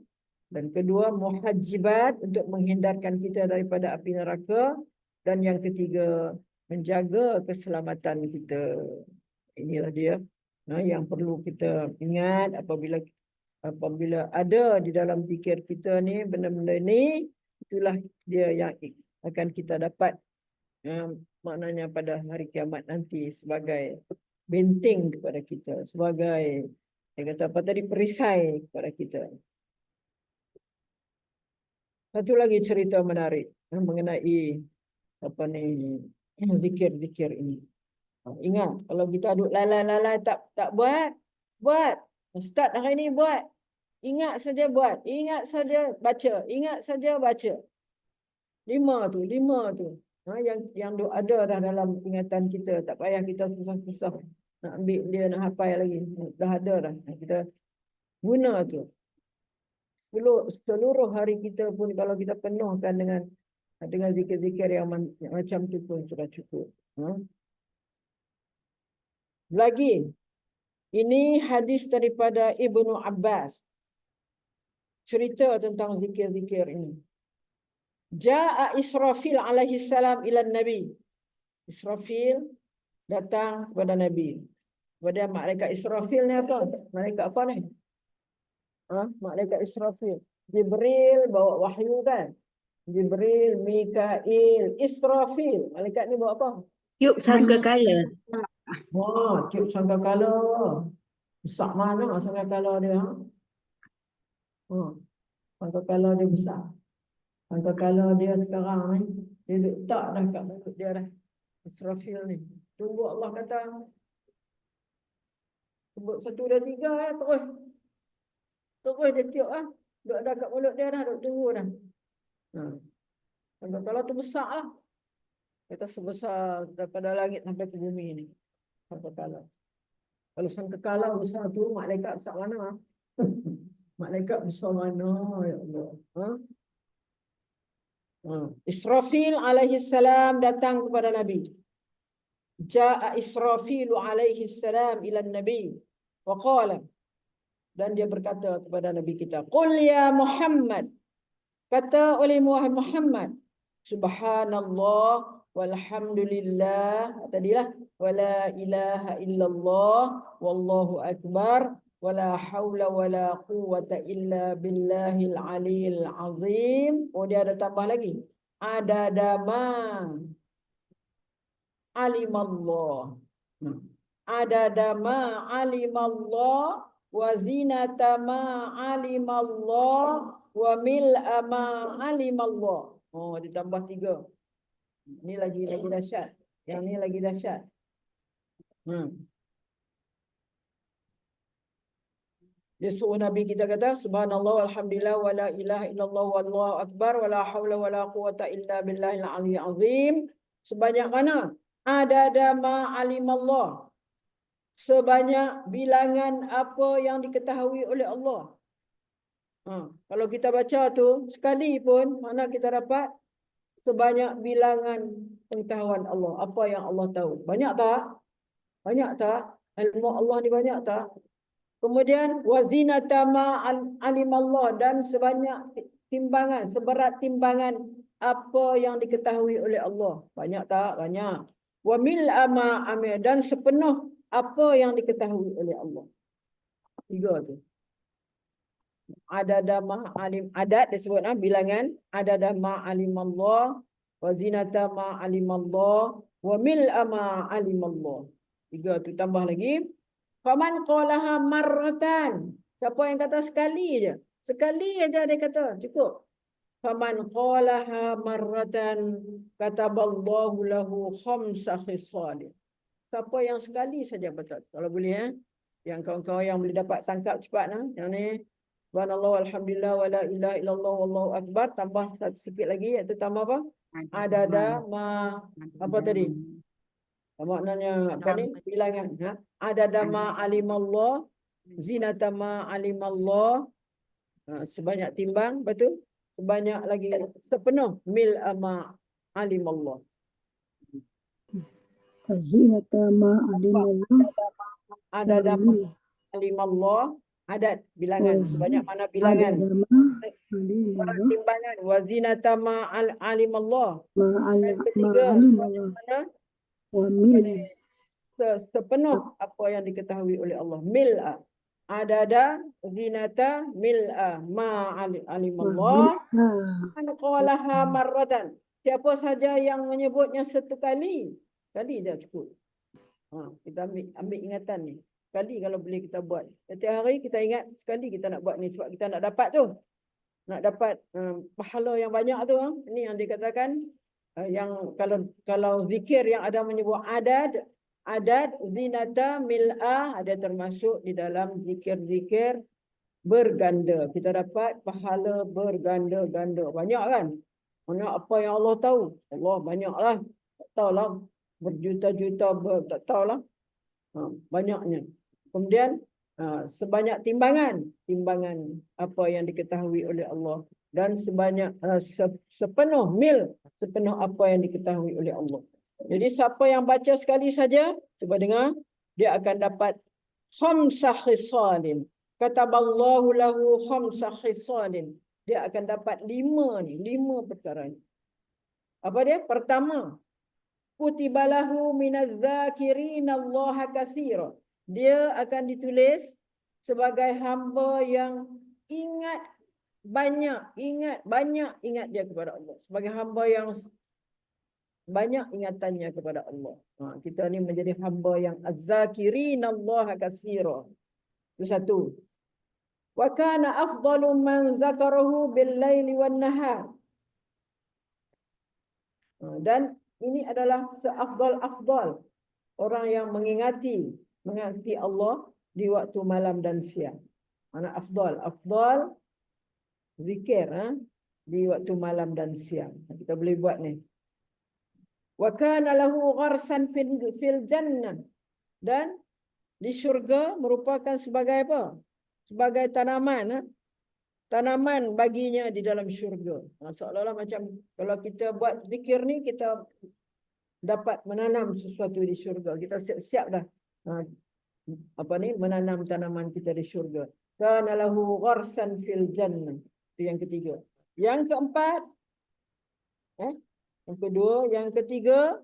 Dan kedua, muhajjibat, untuk menghindarkan kita daripada api neraka. Dan yang ketiga, menjaga keselamatan kita. Inilah dia yang perlu kita ingat apabila ada di dalam fikir kita ni, benda-benda ni, itulah dia yang akan kita dapat maknanya pada hari kiamat nanti sebagai benteng kepada kita, sebagai perisai kepada kita. Satu lagi cerita menarik mengenai zikir-zikir ini. Ingat, kalau kita duduk lalai-lalai tak buat. Start hari ni buat. Ingat saja buat. Ingat saja baca. Ingat saja baca. Lima tu. Yang ada dah dalam ingatan kita. Tak payah kita susah-susah nak ambil dia, nak hafal lagi. Dah ada dah. Kita guna tu. Seluruh hari kita pun kalau kita penuhkan dengan zikir-zikir yang macam tu pun sudah cukup. Lagi, ini hadis daripada Ibnu Abbas. Cerita tentang zikir-zikir ini. Ja'a Israfil alaihi salam ila Nabi. Israfil datang kepada Nabi. Kepada malaikat Israfil ni apa? Malaikat apa ni? Malaikat Israfil. Jibril bawa wahyu kan? Jibril, Mikail, Israfil. Malaikat ni bawa apa? Tiup sangkakala. Tiup sangkakala. Besar mana sangkakala dia? Sangkakala dia besar. Sangkakala dia sekarang ni, dia letak dah kat mulut dia dah. Israfil ni. Tunggu Allah kata. Sebut 1, 2, 3 terus. Terus dia tiup lah. Duk ada kat mulut dia dah, duk tunggu dah. Sangkakala tu besar lah. Kata sebesar daripada langit sampai ke bumi ni. Sangkakala. Kalau sangkakala besar tu, malaikat besar mana? Malaikat besar mana? Ya Allah. Israfil alaihi salam datang kepada Nabi. Ja'a Israfil alaihi salam ila Nabi. Wa qala. Dan dia berkata kepada Nabi kita. Qul ya Muhammad. Kata oleh Muhammad. Subhanallah. Walhamdulillah, tadilah wala ilaha illallah wallahu akbar wala haula wala quwwata illa billahil aliyil azim. Dia ada tambah lagi. Adadama alimallah. Adadama alimallah wa zinatama alimallah wa mil'ama alimallah. Ditambah 3. Ini lagi dahsyat. Yang ni lagi dahsyat. Dia suruh Nabi kita kata subhanallah walhamdulillah wala ilaha illallah wallahu akbar wala haula wala quwata illa billahil aliyyil azim. Sebanyak mana? Adada ma alimallah. Sebanyak bilangan apa yang diketahui oleh Allah. Kalau kita baca tu sekali pun mana kita dapat sebanyak bilangan pengetahuan Allah. Apa yang Allah tahu. Banyak tak? Banyak tak? Ilmu Allah ni banyak tak? Kemudian wazinatama alimallah, dan sebanyak timbangan, seberat timbangan apa yang diketahui oleh Allah. Banyak tak? Banyak. Wa mil'ama amir, dan sepenuh apa yang diketahui oleh Allah. 3 tu. Adada ma alim, adat disebut bilangan, adada ma alimallah, wa zinata ma alimallah, wa mil'a ma alimallah. 3 tu tambah lagi. Faman qalaha marratan. Siapa yang kata sekali je? Sekali aja dia kata, cukup. Faman qalaha marratan kataballahu lahu khamsa khisal. Siapa yang sekali saja betul. Kalau boleh yang kawan-kawan yang boleh dapat tangkap cepat yang ni. Subhanallah walhamdulillah wala ilaha illallah wallahu akbar, tambah sikit lagi iaitu tambah apa? Adada ma apa tadi? Maknanya apa ni? Bilangan adada ma alimallah, zinata ma alimallah, sebanyak timbang, betul? Sebanyak lagi sepenuh mil ama alimallah. Zinata ma alimallah Adada ma alimallah, adat bilangan, sebanyak mana bilangan? Timbangan. Wa zinata ma alimallah. Ketiga, wa mil sepenuh apa yang diketahui oleh Allah. Mil'a. Adada zinata mil'a ma alimallah. Man qalaha marratan. Siapa saja yang menyebutnya satu kali. Kali dah cukup. Kita ambil ingatan ni. Sekali kalau boleh kita buat. Setiap hari kita ingat sekali kita nak buat ni. Sebab kita nak dapat tu. Nak dapat pahala yang banyak tu. Ini yang dikatakan. Yang kalau zikir yang ada menyebut adad, zinata, mil'ah, ada termasuk di dalam zikir-zikir berganda. Kita dapat pahala berganda-ganda. Banyak kan? Banyak apa yang Allah tahu. Allah banyaklah. Tak tahulah. Berjuta-juta, tak tahulah. Banyaknya. Kemudian sebanyak timbangan apa yang diketahui oleh Allah. Dan sebanyak sepenuh mil, sepenuh apa yang diketahui oleh Allah. Jadi siapa yang baca sekali saja, cuba dengar, dia akan dapat khamsa khisalin. Kataballahu lahu khamsa khisalin. Dia akan dapat 5 perkara ni. Apa dia? Pertama, kutibalahu minadz-dzakirina Allah katsira. Dia akan ditulis sebagai hamba yang ingat dia kepada Allah. Sebagai hamba yang banyak ingatannya kepada Allah. Kita ni menjadi hamba yang az-zakirina Allah katsira. Itu satu. Wa kana afdalu man zakarahu bil-laili wan-nahar. Dan ini adalah seafdal-afdal orang yang mengingati Allah di waktu malam dan siang. Mana afdal zikir di waktu malam dan siang. Kita boleh buat ni. Wa kana lahu gharsan fil jannah. Dan di syurga merupakan sebagai apa? Sebagai tanaman. Tanaman baginya di dalam syurga. Seolah-olah macam kalau kita buat zikir ni, kita dapat menanam sesuatu di syurga. Kita siap-siap dah menanam tanaman kita di syurga. Kana lahu gharsan fil jannah. Itu yang ketiga. Yang keempat, yang kedua, yang ketiga,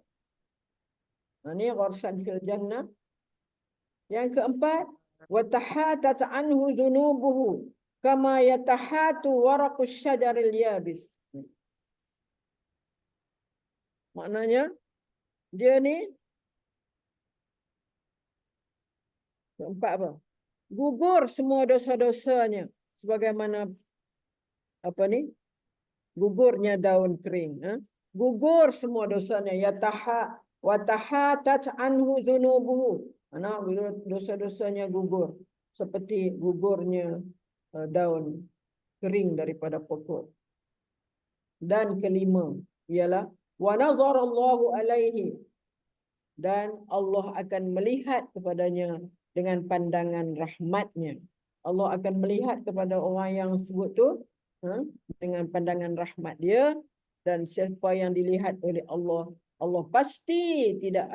ini gharsan fil jannah. Yang keempat, wa tahatat anhu dhunubuhu kama yatahatu waraqus syajaril yabis. Maknanya dia ni keempat apa? Gugur semua dosa-dosanya sebagaimana gugurnya daun kering. Gugur semua dosanya. Wa tahatat anhu dhunubuhu. Dosa-dosanya gugur seperti gugurnya daun kering daripada pokok. Dan kelima ialah wa nazarallahu alaihi, dan Allah akan melihat kepadanya dengan pandangan rahmatnya. Allah akan melihat kepada orang yang sebut tu dengan pandangan rahmat dia. Dan siapa yang dilihat oleh Allah, Allah pasti tidak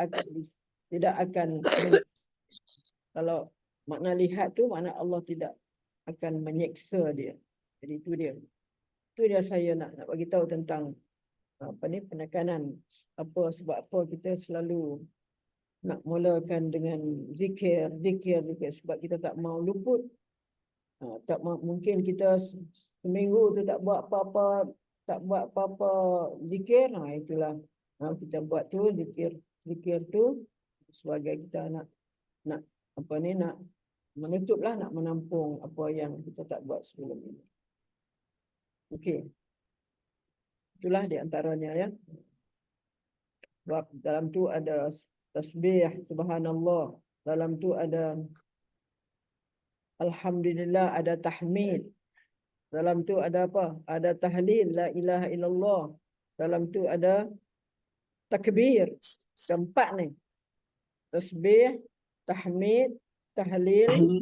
akan kalau makna lihat tu makna Allah tidak akan menyeksa dia. Jadi itu dia. Itu dia saya nak bagi tahu tentang penekanan sebab apa kita selalu nak mulakan dengan zikir sebab kita tak mau luput. Tak mau, mungkin kita seminggu tu tak buat apa-apa zikir. Itulah kita buat tu zikir tu sebagai kita nak apa ni, nak menutuplah, nak menampung apa yang kita tak buat sebelum ini. Okey. Itulah di antaranya ya. Sebab dalam tu ada tasbih subhanallah, dalam tu ada alhamdulillah, ada tahmid, dalam tu ada apa? Ada tahlil la ilaha illallah, dalam tu ada takbir. Keempat ni. Tasbih, tahmid, tahlil,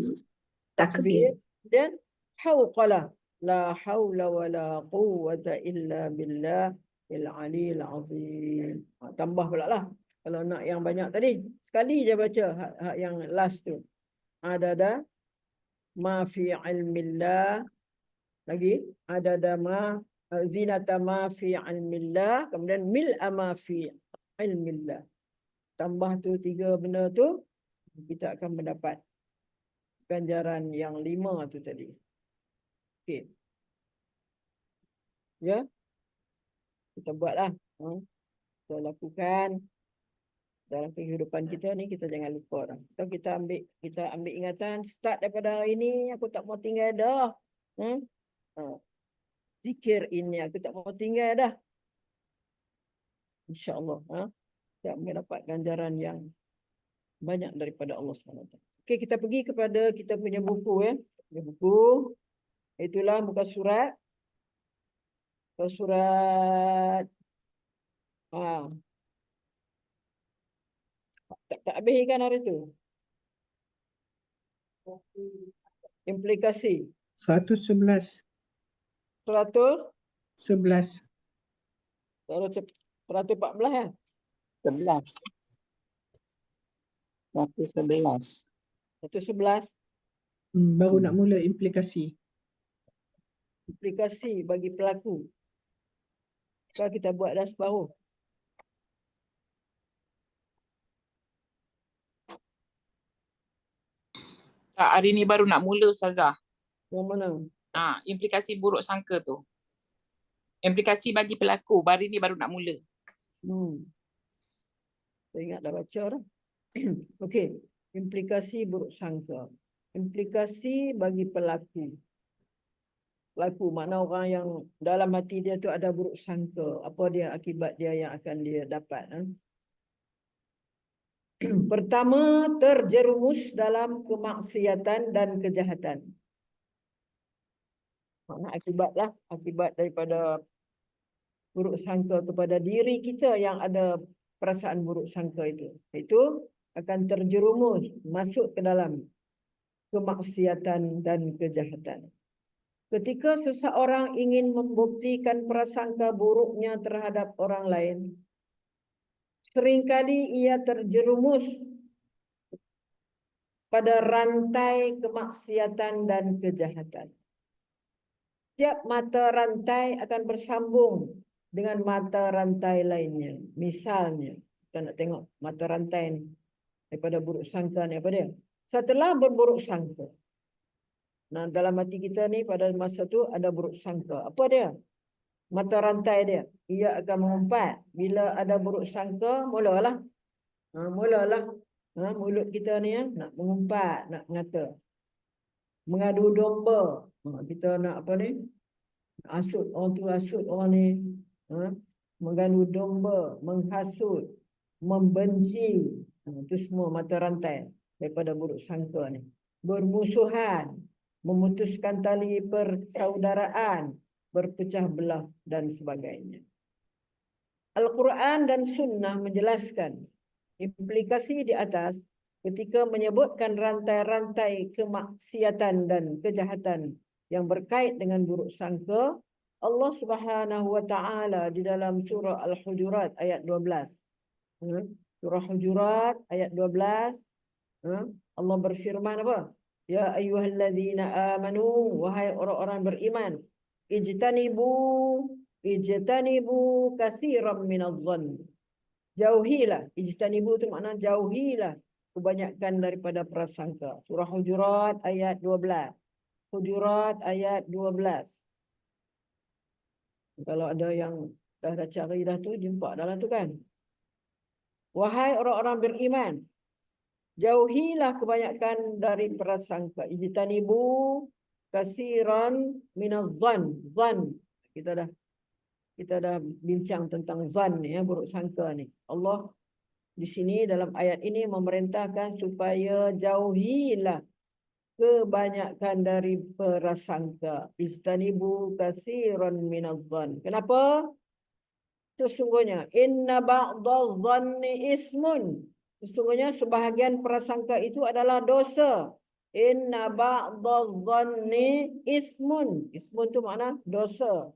takbir dan hauqalah. La haula wala quwwata illa billah al-aliyyil azim. Tambah pula lah. Kalau nak yang banyak tadi, sekali je baca hak yang last tu. Ada ma fi ilmillah, lagi ada ma zinata ma fi ilmillah, kemudian mil'a ma fi ilmillah. Tambah tu 3 benda tu, kita akan mendapat ganjaran yang 5 tu tadi. Okey. Ya. Kita buatlah. Kita lakukan dalam kehidupan kita ni, kita jangan lupa dah. Kita ambil ingatan, start daripada hari ni aku tak mau tinggal dah. Zikir ini aku tak mau tinggal dah. InsyaAllah kita mendapat ganjaran yang banyak daripada Allah SWT. Okey, kita pergi kepada kita punya buku ya. Buku itulah muka surat. Tak habis kan hari tu. Implikasi 111. 100 11. 114 ya. 11. 111. 111 Baru nak mula implikasi. implikasi bagi pelaku. Kalau kita buat dah separuh. Tak, hari ni baru nak mula Ustazah. Yang mana? Implikasi buruk sangka tu. Implikasi bagi pelaku, hari ni baru nak mula. Saya ingat dah baca dah. Okey, implikasi buruk sangka. Implikasi bagi pelaku. Pelaku makna orang yang dalam hati dia tu ada buruk sangka. Apa dia akibat dia yang akan dia dapat. Pertama, terjerumus dalam kemaksiatan dan kejahatan. Makna akibatlah, akibat daripada buruk sangka kepada diri kita yang ada perasaan buruk sangka itu. Itu akan terjerumus masuk ke dalam kemaksiatan dan kejahatan. Ketika seseorang ingin membuktikan prasangka buruknya terhadap orang lain, seringkali ia terjerumus pada rantai kemaksiatan dan kejahatan. Setiap mata rantai akan bersambung dengan mata rantai lainnya. Misalnya, kita nak tengok mata rantai ni daripada buruk sangka ni apa dia? Setelah berburuk sangka. Nah, dalam hati kita ni pada masa tu ada buruk sangka. Apa dia? Mata rantai dia. Ia akan mengumpat. Bila ada buruk sangka, mulalah. Mulut kita ni nak mengumpat, nak mengata. Mengadu domba. Kita nak apa ni? Asut orang tu, asut orang ni. Mengadu domba, menghasut, membenci. Itu semua mata rantai daripada buruk sangka ni. Bermusuhan, memutuskan tali persaudaraan, berpecah belah dan sebagainya. Al-Quran dan Sunnah menjelaskan implikasi di atas ketika menyebutkan rantai-rantai kemaksiatan dan kejahatan yang berkait dengan buruk sangka. Allah Subhanahu wa taala di dalam surah Al-Hujurat ayat 12. Surah Hujurat ayat 12. Allah berfirman apa? Ya ayyuhallazina amanu, wahai orang-orang beriman, ijtanibu katsiran minadh-dhann. Jauhilah. Ijtanibu itu makna jauhilah kebanyakan daripada prasangka. Surah Hujurat ayat 12. Hujurat ayat 12. Kalau ada yang dah cari dah tu, jumpa dalam tu kan. Wahai orang-orang beriman, jauhilah kebanyakan dari prasangka. Ijtanibu kasiran minaz-zan. Zan. Kita dah bincang tentang zan ni, ya, buruk sangka ni. Allah di sini dalam ayat ini memerintahkan supaya jauhilah kebanyakan dari prasangka. Istanibu kasiran minaz-zan. Kenapa? Sesungguhnya inna ba'dadh-dhanni ismun. Sesungguhnya sebahagian prasangka itu adalah dosa. Inna ba'dadh-dhanni ismun. Ismun tu makna dosa.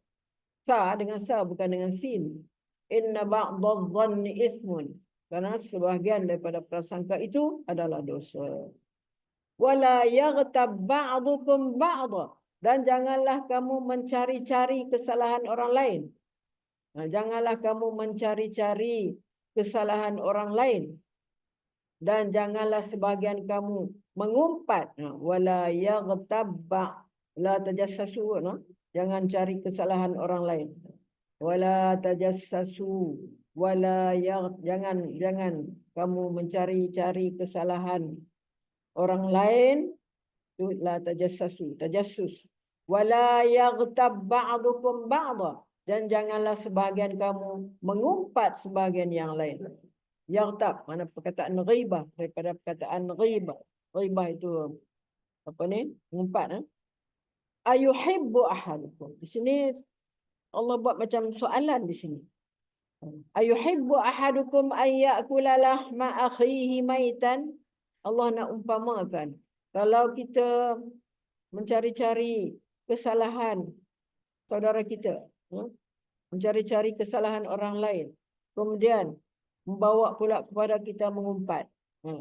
Sa dengan sa, bukan dengan sin. Inna ba'dadh-dhanni ismun. Karena sebahagian daripada prasangka itu adalah dosa. Wala yaghtab ba'dukum ba'dha. Dan janganlah kamu mencari-cari kesalahan orang lain. Janganlah kamu mencari-cari kesalahan orang lain. Dan janganlah sebahagian kamu mengumpat. Wala yaghtab la tajassasu. Jangan cari kesalahan orang lain. Wala tajassasu. Jangan kamu mencari-cari kesalahan orang lain. Itu la tajassasu, tajassus. Wala yaghtab ba'dukum ba'dha. Dan janganlah sebahagian kamu mengumpat sebahagian yang lain. Yaghtab mana perkataan ghibah, daripada perkataan ghibah. Ghibah itu apa ni? Mengumpat. Ayuhibbu ahadukum. Di sini Allah buat macam soalan di sini. Ayuhibbu ahadukum an ya'kula lahma akhihi maitan. Allah nak umpamakan, kalau kita mencari-cari kesalahan saudara kita, mencari-cari kesalahan orang lain, kemudian membawa pula kepada kita mengumpat.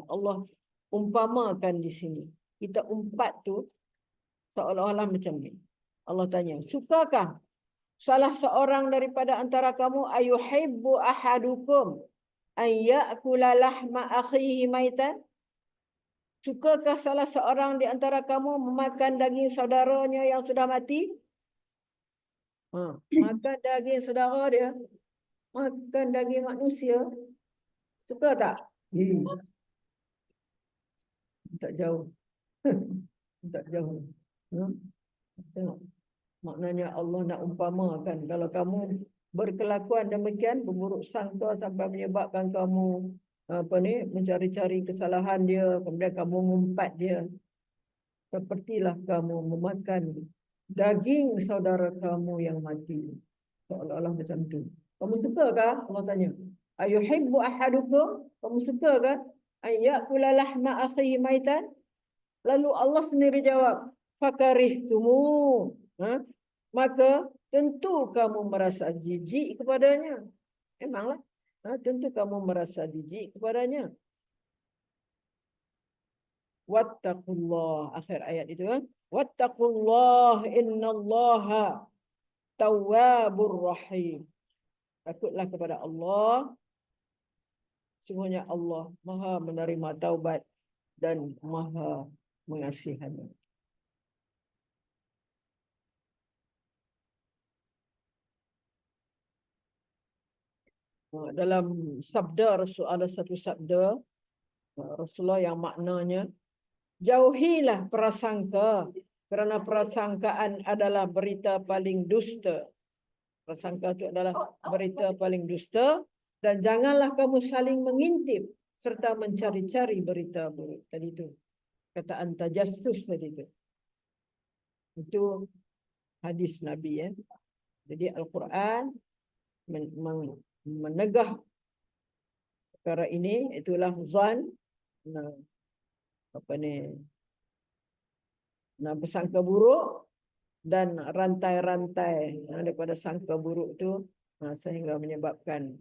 Allah umpamakan di sini. Kita umpat tu seolah-olah macam ni. Allah tanya, sukakah salah seorang daripada antara kamu ayuhibbu ahadukum an ya'kula lahma akhihi maitan? Sukakah salah seorang di antara kamu memakan daging saudaranya yang sudah mati? Makan daging saudara dia, makan daging manusia, suka tak? Tak jauh. Tak jauh. Tengok. Maknanya Allah nak umpamakan, kalau kamu berkelakuan demikian, berburuk sangka sampai menyebabkan kamu mencari-cari kesalahan dia, kemudian kamu mengumpat dia, sepertilah kamu memakan daging saudara kamu yang mati. Seolah-olah macam tu. Kamu sukakah? Allah tanya. Ayuhibbu ahadukum? Kamu sukakah? Ayyakula lahma akhihi maitan? Lalu Allah sendiri jawab, fakarihtumu. Maka tentu kamu merasa jijik kepadanya. Memanglah. Tentu kamu merasa jijik kepadanya. Wattaqullah. Akhir ayat itu. Wattaqullah innallaha tawwabur rahim. Takutlah kepada Allah. Sungguhnya Allah Maha menerima taubat dan Maha mengasihani. Dalam sabda Rasul, ada satu sabda Rasulullah yang maknanya, jauhilah prasangka, kerana prasangkaan adalah berita paling dusta. Prasangka itu adalah berita paling dusta. Dan janganlah kamu saling mengintip serta mencari-cari berita buruk. Tadi itu kataan tajassus tadi itu. Itu hadis Nabi, ya. Jadi Al-Quran menegah perkara ini, itulah zan, bersangka buruk dan rantai-rantai daripada sangka buruk itu, sehingga menyebabkan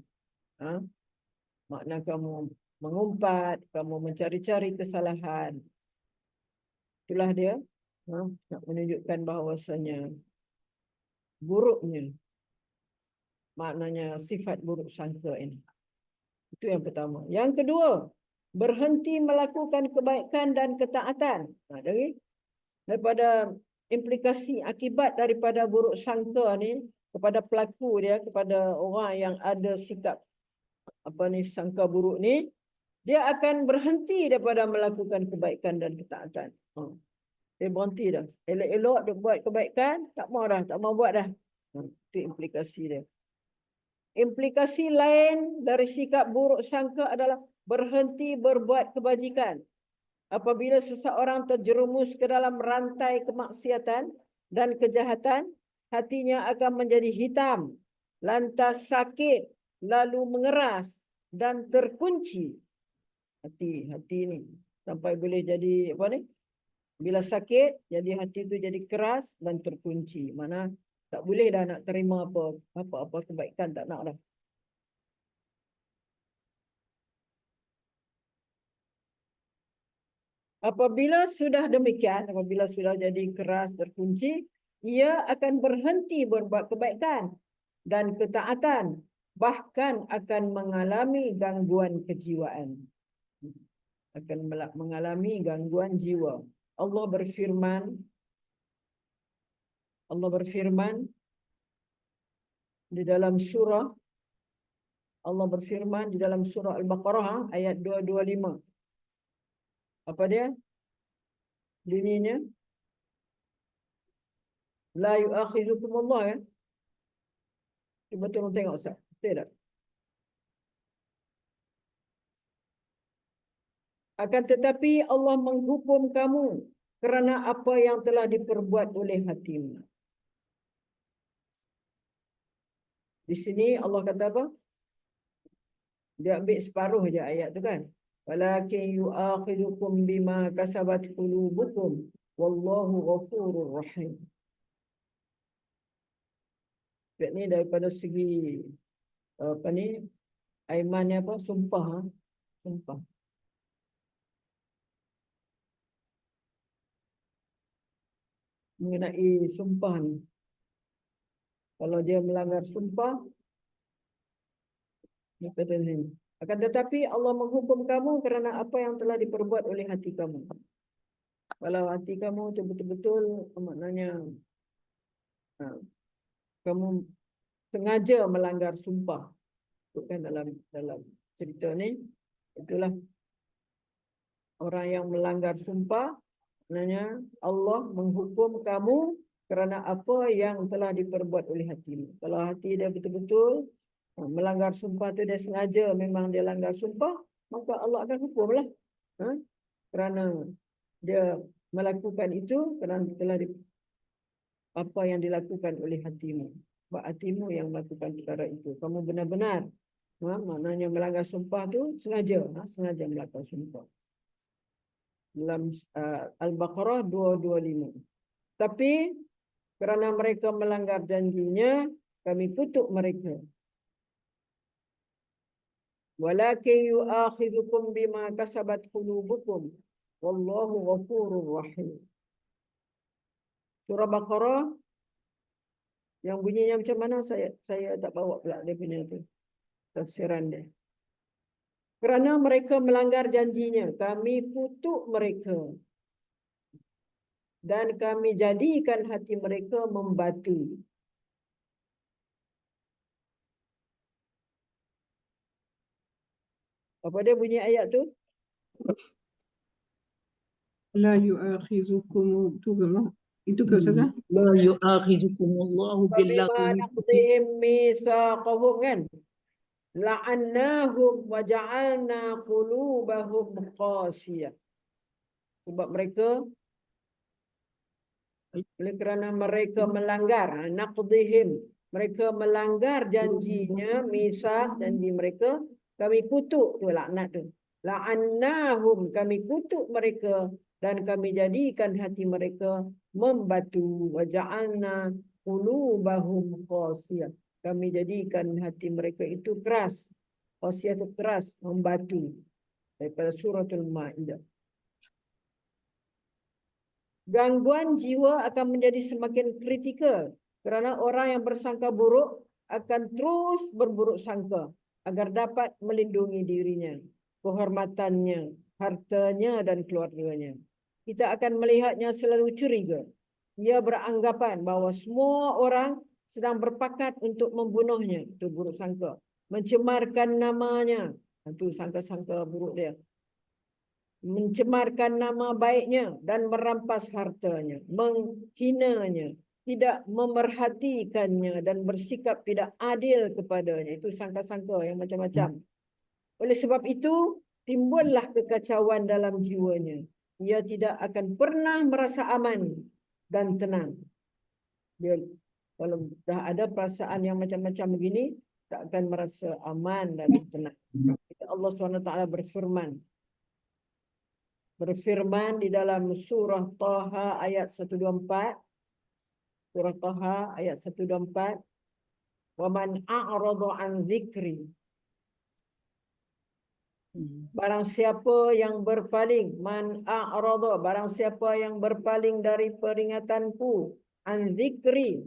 makna kamu mengumpat, kamu mencari-cari kesalahan. Itulah dia nak menunjukkan bahawasanya buruknya, maknanya sifat buruk sangka ini. Itu yang pertama. Yang kedua, berhenti melakukan kebaikan dan ketaatan. Daripada implikasi akibat daripada buruk sangka ni kepada pelaku dia, kepada orang yang ada sikap sangka buruk ni, dia akan berhenti daripada melakukan kebaikan dan ketaatan. Dia berhenti dah. Elok-elok dia buat kebaikan, tak mau buat dah. Itu implikasi dia. Implikasi lain dari sikap buruk sangka adalah berhenti berbuat kebajikan. Apabila seseorang terjerumus ke dalam rantai kemaksiatan dan kejahatan, hatinya akan menjadi hitam, lantas sakit, lalu mengeras dan terkunci. Hati ni sampai boleh jadi bila sakit, jadi hati tu jadi keras dan terkunci. Mana tak boleh dah nak terima apa-apa kebaikan, tak nak dah. Apabila sudah demikian, apabila sudah jadi keras, terkunci, ia akan berhenti berbuat kebaikan dan ketaatan, bahkan akan mengalami gangguan kejiwaan. Akan mengalami gangguan jiwa. Allah berfirman di dalam surah Al-Baqarah ayat 225. Apa dia? Bunyinya la yu'akhizukum Allah, ya. Cuba tolong tengok Ustaz. Betul tak? Akan tetapi Allah menghukum kamu kerana apa yang telah diperbuat oleh hatimu. Di sini Allah kata apa? Dia ambil separuh je ayat tu kan. Walakin yu'akhidukum bima kasabat qulubukum wallahu ghafurur rahim. Ni daripada segi aimannya sumpah. Mengenai sumpah ni. Kalau dia melanggar sumpah, dia kata ni. Akan tetapi Allah menghukum kamu kerana apa yang telah diperbuat oleh hati kamu. Kalau hati kamu tu betul-betul, maknanya kamu sengaja melanggar sumpah. Bukan dalam cerita ni, itulah orang yang melanggar sumpah, maknanya Allah menghukum kamu kerana apa yang telah diperbuat oleh hatimu. Kalau hati dia betul-betul melanggar sumpah tu, dia sengaja memang dia langgar sumpah, maka Allah akan hukumlah. Kerana dia melakukan itu, kerana telah apa yang dilakukan oleh hatimu. Sebab hatimu yang melakukan perkara itu. Kamu benar-benar maknanya melanggar sumpah tu sengaja melakukan sumpah. Dalam Al-Baqarah 225. Tapi kerana mereka melanggar janjinya, kami kutuk mereka. Walakin yu'akhidukum bima kasabat qulubukum wallahu ghafurur rahim. Surah Baqarah yang bunyinya macam mana, saya tak bawa pula dia punya tu tafsiran dia. Kerana mereka melanggar janjinya, kami kutuk mereka dan kami jadikan hati mereka membatu. Apa dia bunyi ayat tu? La yu'akhizukum itu ke Ustazah? La yu'akhizukumullahu Bima billaghwi naqdihim mitsaqahum kan? La'annahum wa ja'alna qulubahum qasiyah. Sebab mereka, oleh kerana mereka melanggar naqdihim, mereka melanggar janjinya, mitsaq, janji mereka, kami kutuk tu laknat tu. La'annahum, kami kutuk mereka dan kami jadikan hati mereka membatu. Wa ja'alna qulubahum qasiyah. Kami jadikan hati mereka itu keras. Qasiyah itu keras, membatu. Daripada suratul Ma'idah. Gangguan jiwa akan menjadi semakin kritikal kerana orang yang bersangka buruk akan terus berburuk sangka agar dapat melindungi dirinya, kehormatannya, hartanya dan keluarganya. Kita akan melihatnya selalu curiga. Ia beranggapan bahawa semua orang sedang berpakat untuk membunuhnya. Itu buruk sangka. Mencemarkan namanya. Itu sangka-sangka buruk dia. Mencemarkan nama baiknya dan merampas hartanya. Menghinanya. Tidak memerhatikannya dan bersikap tidak adil kepadanya. Itu sangka-sangka yang macam-macam. Oleh sebab itu, timbullah kekacauan dalam jiwanya. Ia tidak akan pernah merasa aman dan tenang. Dia, kalau dah ada perasaan yang macam-macam begini, tak akan merasa aman dan tenang. Allah SWT berfirman di dalam surah Taha ayat 124. Surah Taha ayat 124. وَمَنْ أَعْرَضَ عَنْ ذِكْرِ. Barang siapa yang berpaling, man a'rada, barang siapa yang berpaling dari peringatanku, an zikri,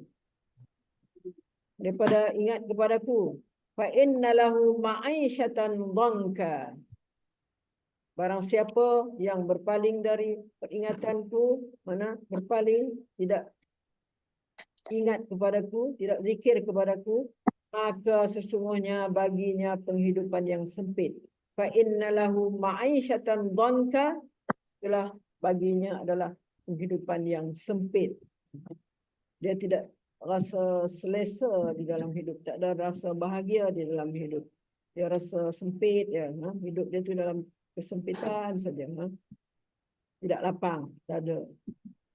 daripada ingat kepadaku, fa inna lahu ma'isyatan dhanka. Barang siapa yang berpaling dari peringatanku, mana berpaling, tidak ingat kepadaku, tidak zikir kepadaku, maka sesungguhnya baginya penghidupan yang sempit. Fa inna lahu ma'isyatan dhanka, itulah baginya adalah kehidupan yang sempit. Dia tidak rasa selesa di dalam hidup, tak ada rasa bahagia di dalam hidup. Dia rasa sempit ya, hidup dia tu dalam kesempitan saja, tidak lapang, tak ada.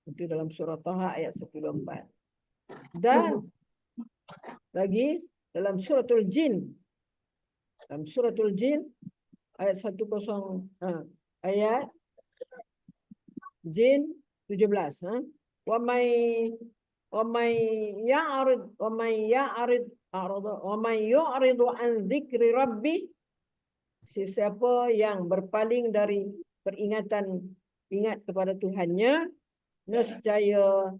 Itu dalam surah Taha ayat 124. Dan lagi dalam suratul Jin, dalam suratul Jin ayat 10 ayat Jin 17, wa may yu'ridu an dzikri rabbi, sesiapa yang berpaling dari peringatan ingat kepada Tuhannya, nescaya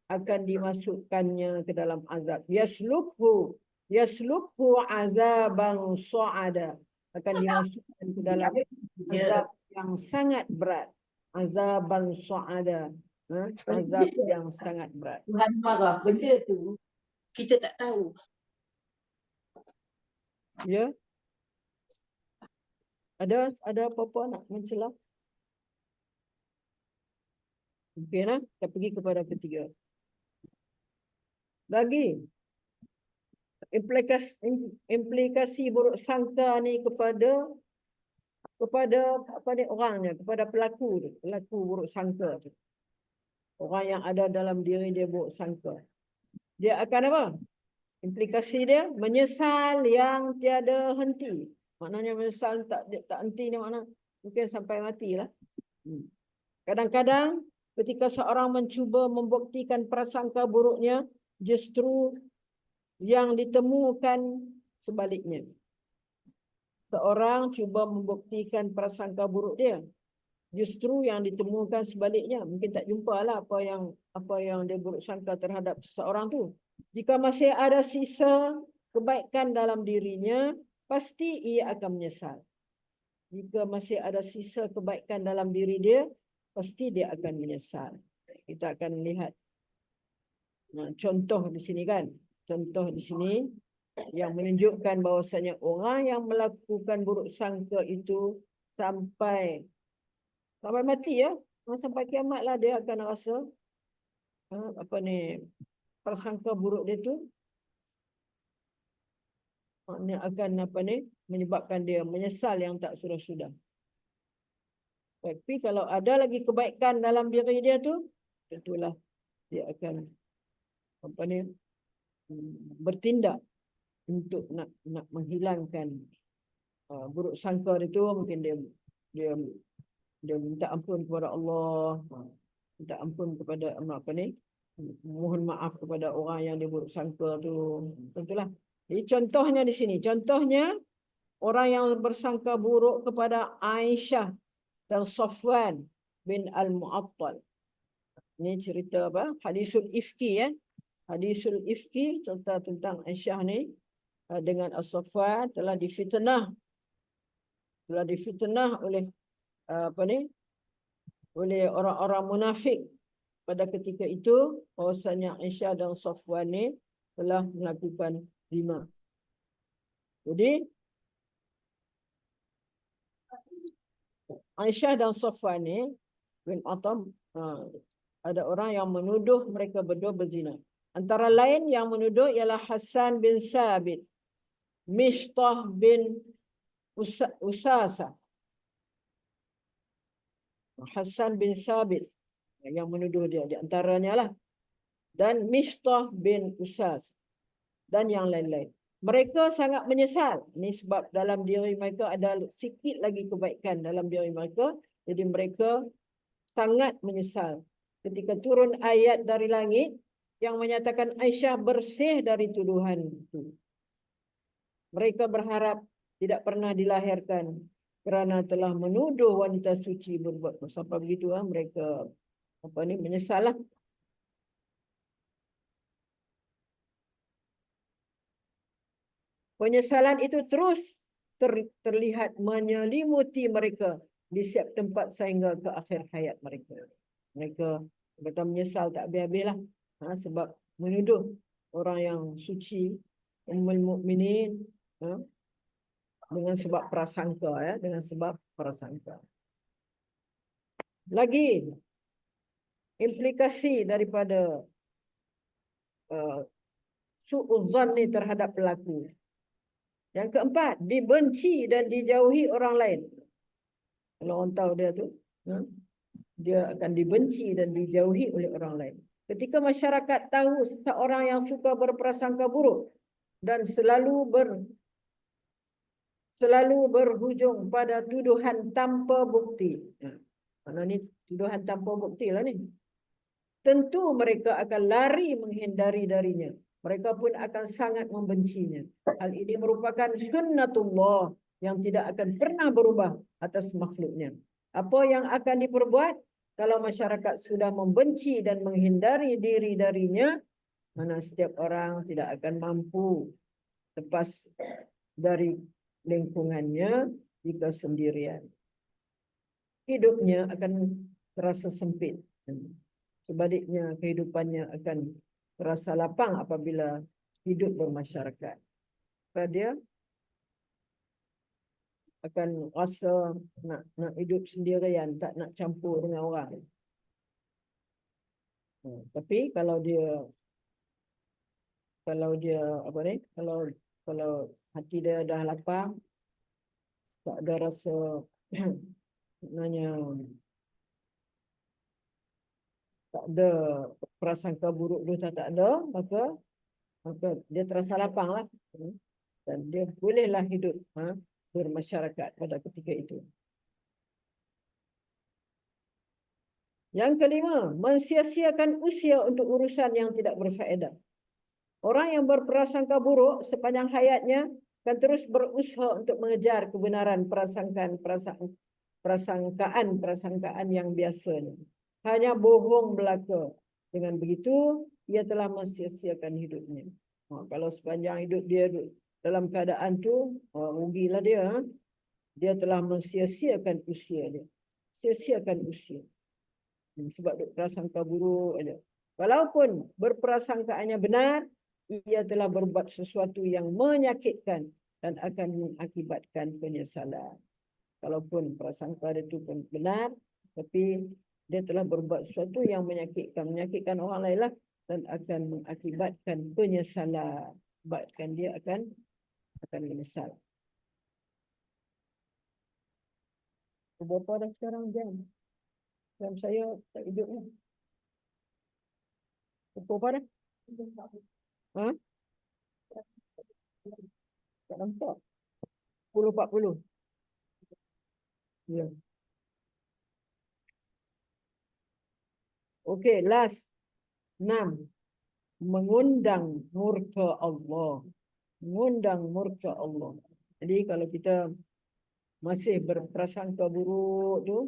akan dimasukkannya ke dalam azab. Yaslukhu azaban su'ada, akan dimasukkan ke dalam azab yang sangat berat. Azaban su'ada, azab yang sangat berat. Tuhan marah benda tu kita tak tahu. Ya. Ada apa-apa nak mencela? Okey nah, kita pergi kepada ketiga. Lagi implikasi buruk sangka ni kepada apa ni orangnya, kepada pelaku buruk sangka tu. Orang yang ada dalam diri dia buruk sangka. Dia akan apa? Implikasi dia menyesal yang tiada henti. Maknanya menyesal tak henti ni makna mungkin sampai matilah. Kadang-kadang ketika seorang mencuba membuktikan prasangka buruknya, justru yang ditemukan sebaliknya. Seorang cuba membuktikan prasangka buruk dia, justru yang ditemukan sebaliknya. Mungkin tak jumpalah apa yang dia buruk sangka terhadap seseorang tu. Jika masih ada sisa kebaikan dalam dirinya, pasti ia akan menyesal. Jika masih ada sisa kebaikan dalam diri dia, pasti dia akan menyesal. Kita akan lihat contoh di sini kan. Contoh di sini yang menunjukkan bahawasanya orang yang melakukan buruk sangka itu sampai mati ya, sampai kiamat lah dia akan rasa prasangka buruk dia tu maknanya akan menyebabkan dia menyesal yang tak sudah-sudah. Tapi kalau ada lagi kebaikan dalam diri dia tu, tentulah dia akan bertindak untuk nak menghilangkan buruk sangka itu. Mungkin dia minta ampun kepada Allah, minta ampun kepada mohon maaf kepada orang yang dia buruk sangka tu. Tentulah. Jadi contohnya di sini, contohnya orang yang bersangka buruk kepada Aisyah dan Safwan bin Al-Mu'attal. Ini cerita apa? Hadisul Ifki ya. Hadisul Ifki, cerita tentang Aisyah ni. dengan As-Saffat telah difitnah oleh oleh orang-orang munafik pada ketika itu, bahwasanya Aisyah dan Safwan ni telah melakukan zina. Jadi Aisyah dan Safwan ni bin Atam, ada orang yang menuduh mereka berdua berzina. Antara lain yang menuduh ialah Hassan bin Sabit, Mishtah bin Usasa. Hassan bin Sabit yang menuduh dia di antaranya lah, dan Mishtah bin Usas dan yang lain-lain. Mereka sangat menyesal. Ini sebab dalam diri mereka ada sikit lagi kebaikan dalam diri mereka. Jadi mereka sangat menyesal ketika turun ayat dari langit yang menyatakan Aisyah bersih dari tuduhan itu. Mereka berharap tidak pernah dilahirkan kerana telah menuduh wanita suci berbuat dosa. Sampai begitu mereka menyesal lah. Penyesalan itu terus terlihat menyelimuti mereka di setiap tempat sehingga ke akhir hayat mereka. Mereka kata menyesal tak habis-habis lah. Sebab menuduh orang yang suci, Ummul Mukminin, dengan sebab prasangka. Dengan sebab prasangka. Lagi, implikasi daripada su'uzzan ni terhadap pelaku. Yang keempat, dibenci dan dijauhi orang lain. Kalau orang tahu dia tu, dia akan dibenci dan dijauhi oleh orang lain. Ketika masyarakat tahu seorang yang suka berprasangka buruk dan selalu berhujung pada tuduhan tanpa bukti. Mana ni tuduhan tanpa bukti lah ni. Tentu mereka akan lari menghindari darinya. Mereka pun akan sangat membencinya. Hal ini merupakan sunnatullah yang tidak akan pernah berubah atas makhluknya. Apa yang akan diperbuat kalau masyarakat sudah membenci dan menghindari diri darinya, mana setiap orang tidak akan mampu lepas dari lingkungannya jika sendirian. Hidupnya akan terasa sempit. Sebaliknya kehidupannya akan terasa lapang apabila hidup bermasyarakat. Dia akan rasa nak hidup sendirian, tak nak campur dengan orang. Tapi kalau dia kalau hati dia dah lapang, tak ada rasa tak ada prasangka buruk dosa, tak ada, maka dia terasa lapang lah. Dan dia bolehlah hidup bermasyarakat pada ketika itu. Yang kelima, mensia-siakan usia untuk urusan yang tidak berfaedah. Orang yang berprasangka buruk sepanjang hayatnya akan terus berusaha untuk mengejar kebenaran prasangkaan yang biasanya. Hanya bohong belaka. Dengan begitu, ia telah mensia-siakan hidupnya. Kalau sepanjang hidup dia dalam keadaan tu, rugilah dia. Dia telah mensia-siakan usia dia. Sia-siakan usia. Sebab prasangka buruk aja. Walaupun berprasangkaannya benar, ia telah berbuat sesuatu yang menyakitkan dan akan mengakibatkan penyesalan. Walaupun prasangka dia itu pun benar, tapi dia telah berbuat sesuatu yang menyakitkan orang lain lah, dan akan mengakibatkan penyesalan. Sebabkan dia akan menyesal. Berapa dah sekarang jam? Jam saya hidup ni. Berapa dah? Tak nampak. 10.40. Ya. Okey, last. 6. Mengundang murka Allah. Mengundang murka Allah. Jadi kalau kita masih berprasangka buruk tu,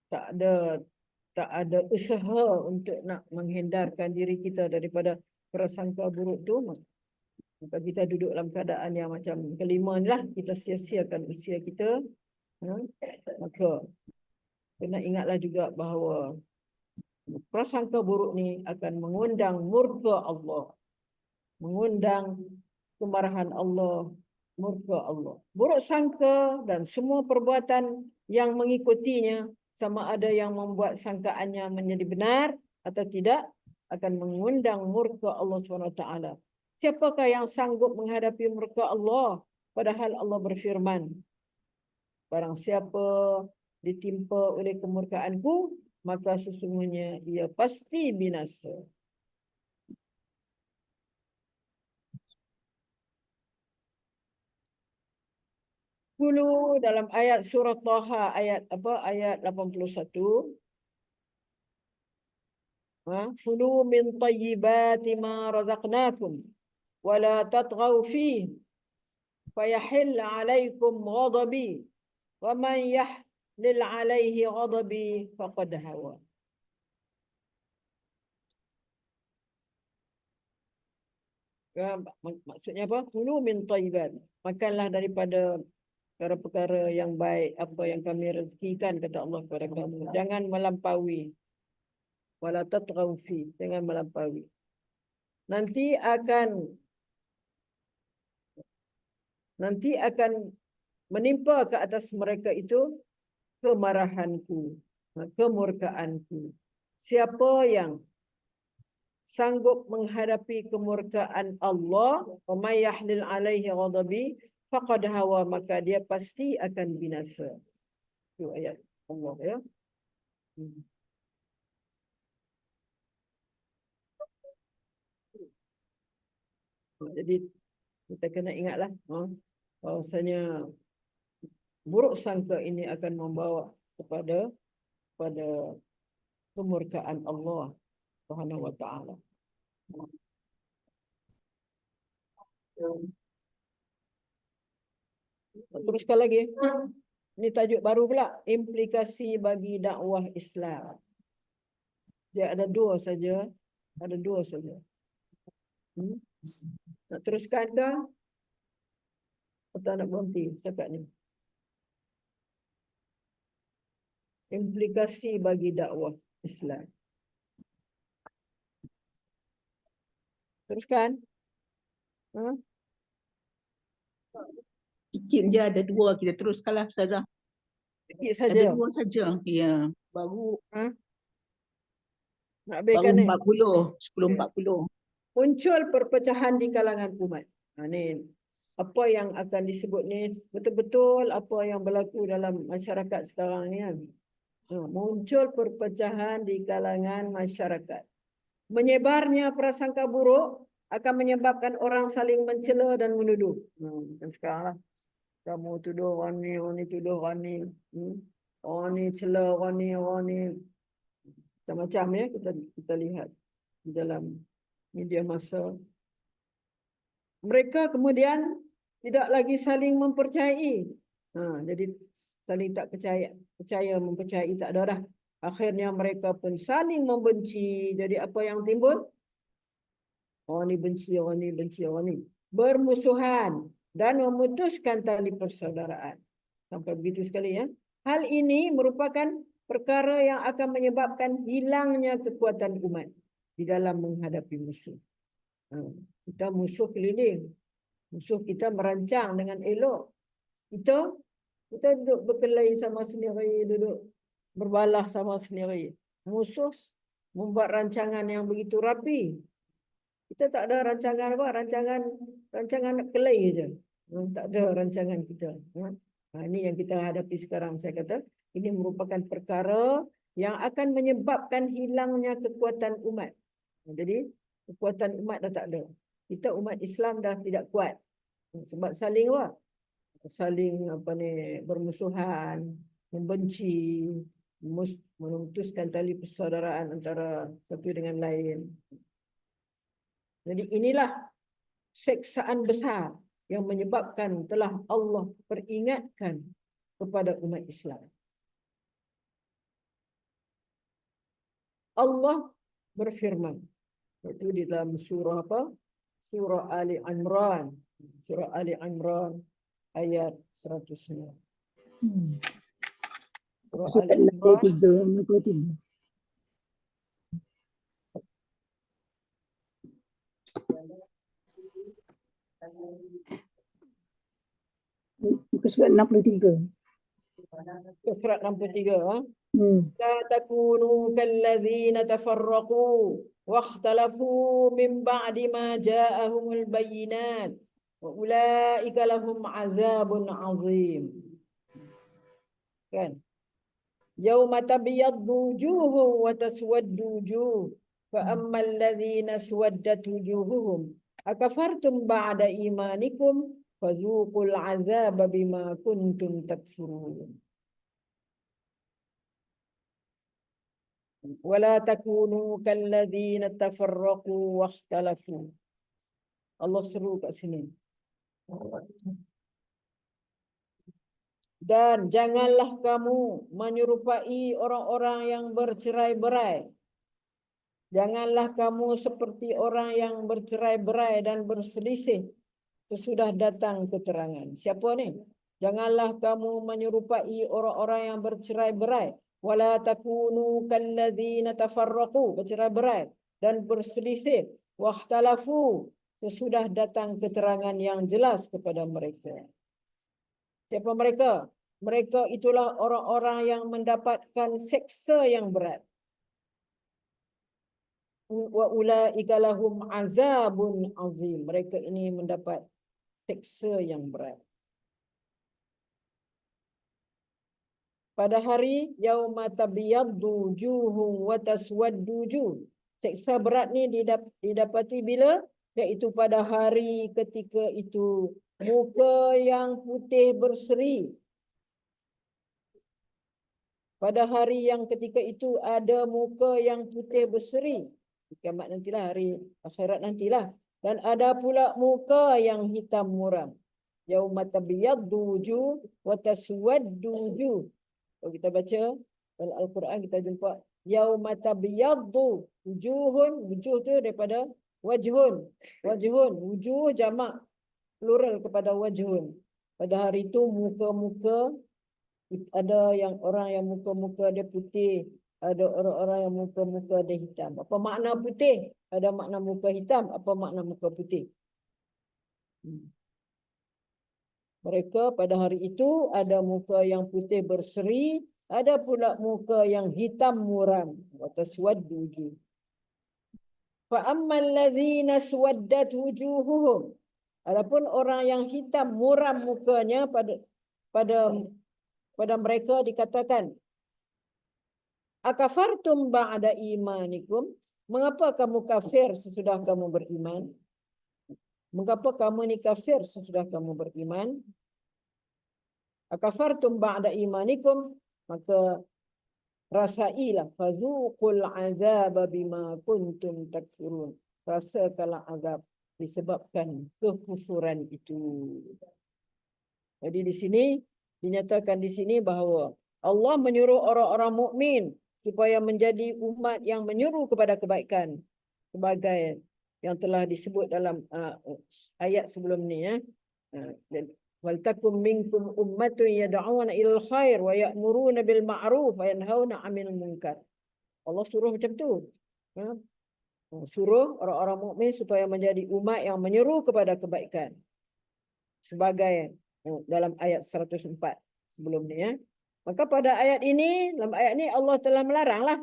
tak ada usaha untuk nak menghindarkan diri kita daripada prasangka buruk tu, maka kita duduk dalam keadaan yang macam kelima ni lah, kita sia-siakan usia kita. Maka kena ingatlah juga bahawa prasangka buruk ni akan mengundang murka Allah, mengundang kemarahan Allah, murka Allah. Buruk sangka dan semua perbuatan yang mengikutinya, sama ada yang membuat sangkaannya menjadi benar atau tidak, akan mengundang murka Allah SWT. Siapakah yang sanggup menghadapi murka Allah? Padahal Allah berfirman, barang siapa ditimpa oleh kemurkaanku, maka sesungguhnya ia pasti binasa. Dulu dalam ayat surah Taha ayat apa? Ayat 81. Kulu min tayyibati ma razaqnakum wa la tatghaw fihi fayahill 'alaykum ghadabi wa man yahlil 'alayhi ghadabi faqad hawa. Maksudnya apa? Kulu min tayyibat. Makanlah daripada perkara-perkara yang baik, apa yang kami rezekikan, kata Allah kepada kamu. Jangan melampaui. Wala tatghaw fi, jangan melampaui. Nanti akan menimpa ke atas mereka itu kemarahanku, kemurkaanku. Siapa yang sanggup menghadapi kemurkaan Allah, wa may yahlil alaihi ghadabi faqad hawa, maka dia pasti akan binasa. Itu ayat Allah ya. Jadi kita kena ingatlah bahwasanya buruk sangka ini akan membawa kepada kemurkaan Allah Subhanahu wa taala. Teruskan lagi. Ini tajuk baru pula, implikasi bagi dakwah Islam. Dia ada dua saja. Nak teruskan ke? Atau nak berhenti setakat ni? Implikasi bagi dakwah Islam. Teruskan. Sikit je, ada dua. Kita teruskanlah Ustazah. Sikit saja. Ada dua saja. Ya. Baru Nak habiskan ni. 10.40. Muncul perpecahan di kalangan umat. Ni apa yang akan disebut ni betul-betul apa yang berlaku dalam masyarakat sekarang ni kan. Muncul perpecahan di kalangan masyarakat. Menyebarnya prasangka buruk akan menyebabkan orang saling mencela dan menuduh. Dan sekarang lah. Kamu tuduh orang ni tuduh orang ni. Orang ni cela orang ni. Macam-macam ya kita lihat di dalam media massa. Mereka kemudian tidak lagi saling mempercayai. Jadi saling tak percaya mempercayai tak ada dah. Akhirnya mereka pun saling membenci. Jadi apa yang timbul? Orang ni benci, orang ni. Bermusuhan dan memutuskan tali persaudaraan. Sampai begitu sekali ya. Hal ini merupakan perkara yang akan menyebabkan hilangnya kekuatan umat di dalam menghadapi musuh. Kita musuh keliling. Musuh kita merancang dengan elok. Kita duduk berkelahi sama sendiri, duduk berbalah sama sendiri. Musuh membuat rancangan yang begitu rapi. Kita tak ada rancangan apa? Rancangan nak kelahi je. Tak ada rancangan kita. Ini yang kita hadapi sekarang. Saya kata ini merupakan perkara yang akan menyebabkan hilangnya kekuatan umat. Jadi kekuatan umat dah tak ada. Kita umat Islam dah tidak kuat. Sebab saling bermusuhan, membenci, memutuskan tali persaudaraan antara satu dengan lain. Jadi inilah seksaan besar yang menyebabkan telah Allah peringatkan kepada umat Islam. Allah berfirman, Itu di dalam surah apa? Surah Ali Imran. Surah Ali Imran ayat 109. Surah Surat Ali Imran 63. Muka surat 63. surat 63. Hmm. لا تكونوا كالذين تفرقوا واختلفوا من بعد ما جاءهم البينات وأولئك لهم عذاب عظيم. Kan? يوم تبيض وجوه وتسود وجوه فأما الذين اسودت وجوههم أكفرتم بعد إيمانكم فذوقوا العذاب بما كنتم تكفرون. ولا تكونوا كالذين تفرقوا واختلفوا. Allah seru kat sini. Dan janganlah kamu menyerupai orang-orang yang bercerai-berai. Janganlah kamu seperti orang yang bercerai-berai dan berselisih sesudah datang keterangan. Siapa ni? Janganlah kamu menyerupai orang-orang yang bercerai-berai. Wala takunu kalladzina tafarraqu, bercerai-berai dan berselisih, wakhtalafu, sesudah datang keterangan yang jelas kepada mereka. Siapa mereka? Mereka itulah orang-orang yang mendapatkan seksa yang berat. Wa ulaika lahum azabun azim. Mereka ini mendapat seksa yang berat. Pada hari yauma tabyaddu wujuhun wa taswaddu wujuh. Seksa berat ni didapati bila? Iaitu pada hari ketika itu muka yang putih berseri. Pada hari yang ketika itu ada muka yang putih berseri. Kiamat nantilah, hari akhirat nantilah. Dan ada pula muka yang hitam muram. Yauma tabyaddu wujuh wa taswaddu wujuh. Kalau kita baca dalam Al-Quran kita jumpa yauma tabyaddu wujuhun, wujuh tu daripada wajhun. Wajhun, wujuh jamak plural kepada wajhun. Pada hari itu muka-muka, ada yang orang yang muka-muka dia putih, ada orang-orang yang muka-muka dia hitam. Apa makna putih? Ada makna muka hitam, apa makna muka putih? Mereka pada hari itu ada muka yang putih berseri, ada pula muka yang hitam muram. Wa taswaddu wujuh. Fa ammal ladzina swaddat wujuhuhum. Adapun orang yang hitam muram mukanya pada mereka dikatakan, akafartum ba'da imanikum? Mengapa kamu kafir sesudah kamu beriman? Mengapa kamu ni kafir sesudah kamu beriman? Akafartum ba'da imanikum, maka rasailah fazuqul azaba bima kuntum takfurun. Rasakanlah azab disebabkan kekufuran itu. Jadi di sini dinyatakan di sini bahawa Allah menyuruh orang-orang mukmin supaya menjadi umat yang menyuruh kepada kebaikan sebagai yang telah disebut dalam ayat sebelum ni ya. Wal takum minkum ummatun yad'una ilal khair wa ya'muruna bil ma'ruf wa yanhauna 'anil munkar. Allah suruh macam tu. Suruh orang-orang mukmin supaya menjadi umat yang menyeru kepada kebaikan. Sebagai dalam ayat 104 sebelum ni ya. Maka pada ayat ini, dalam ayat ini Allah telah melaranglah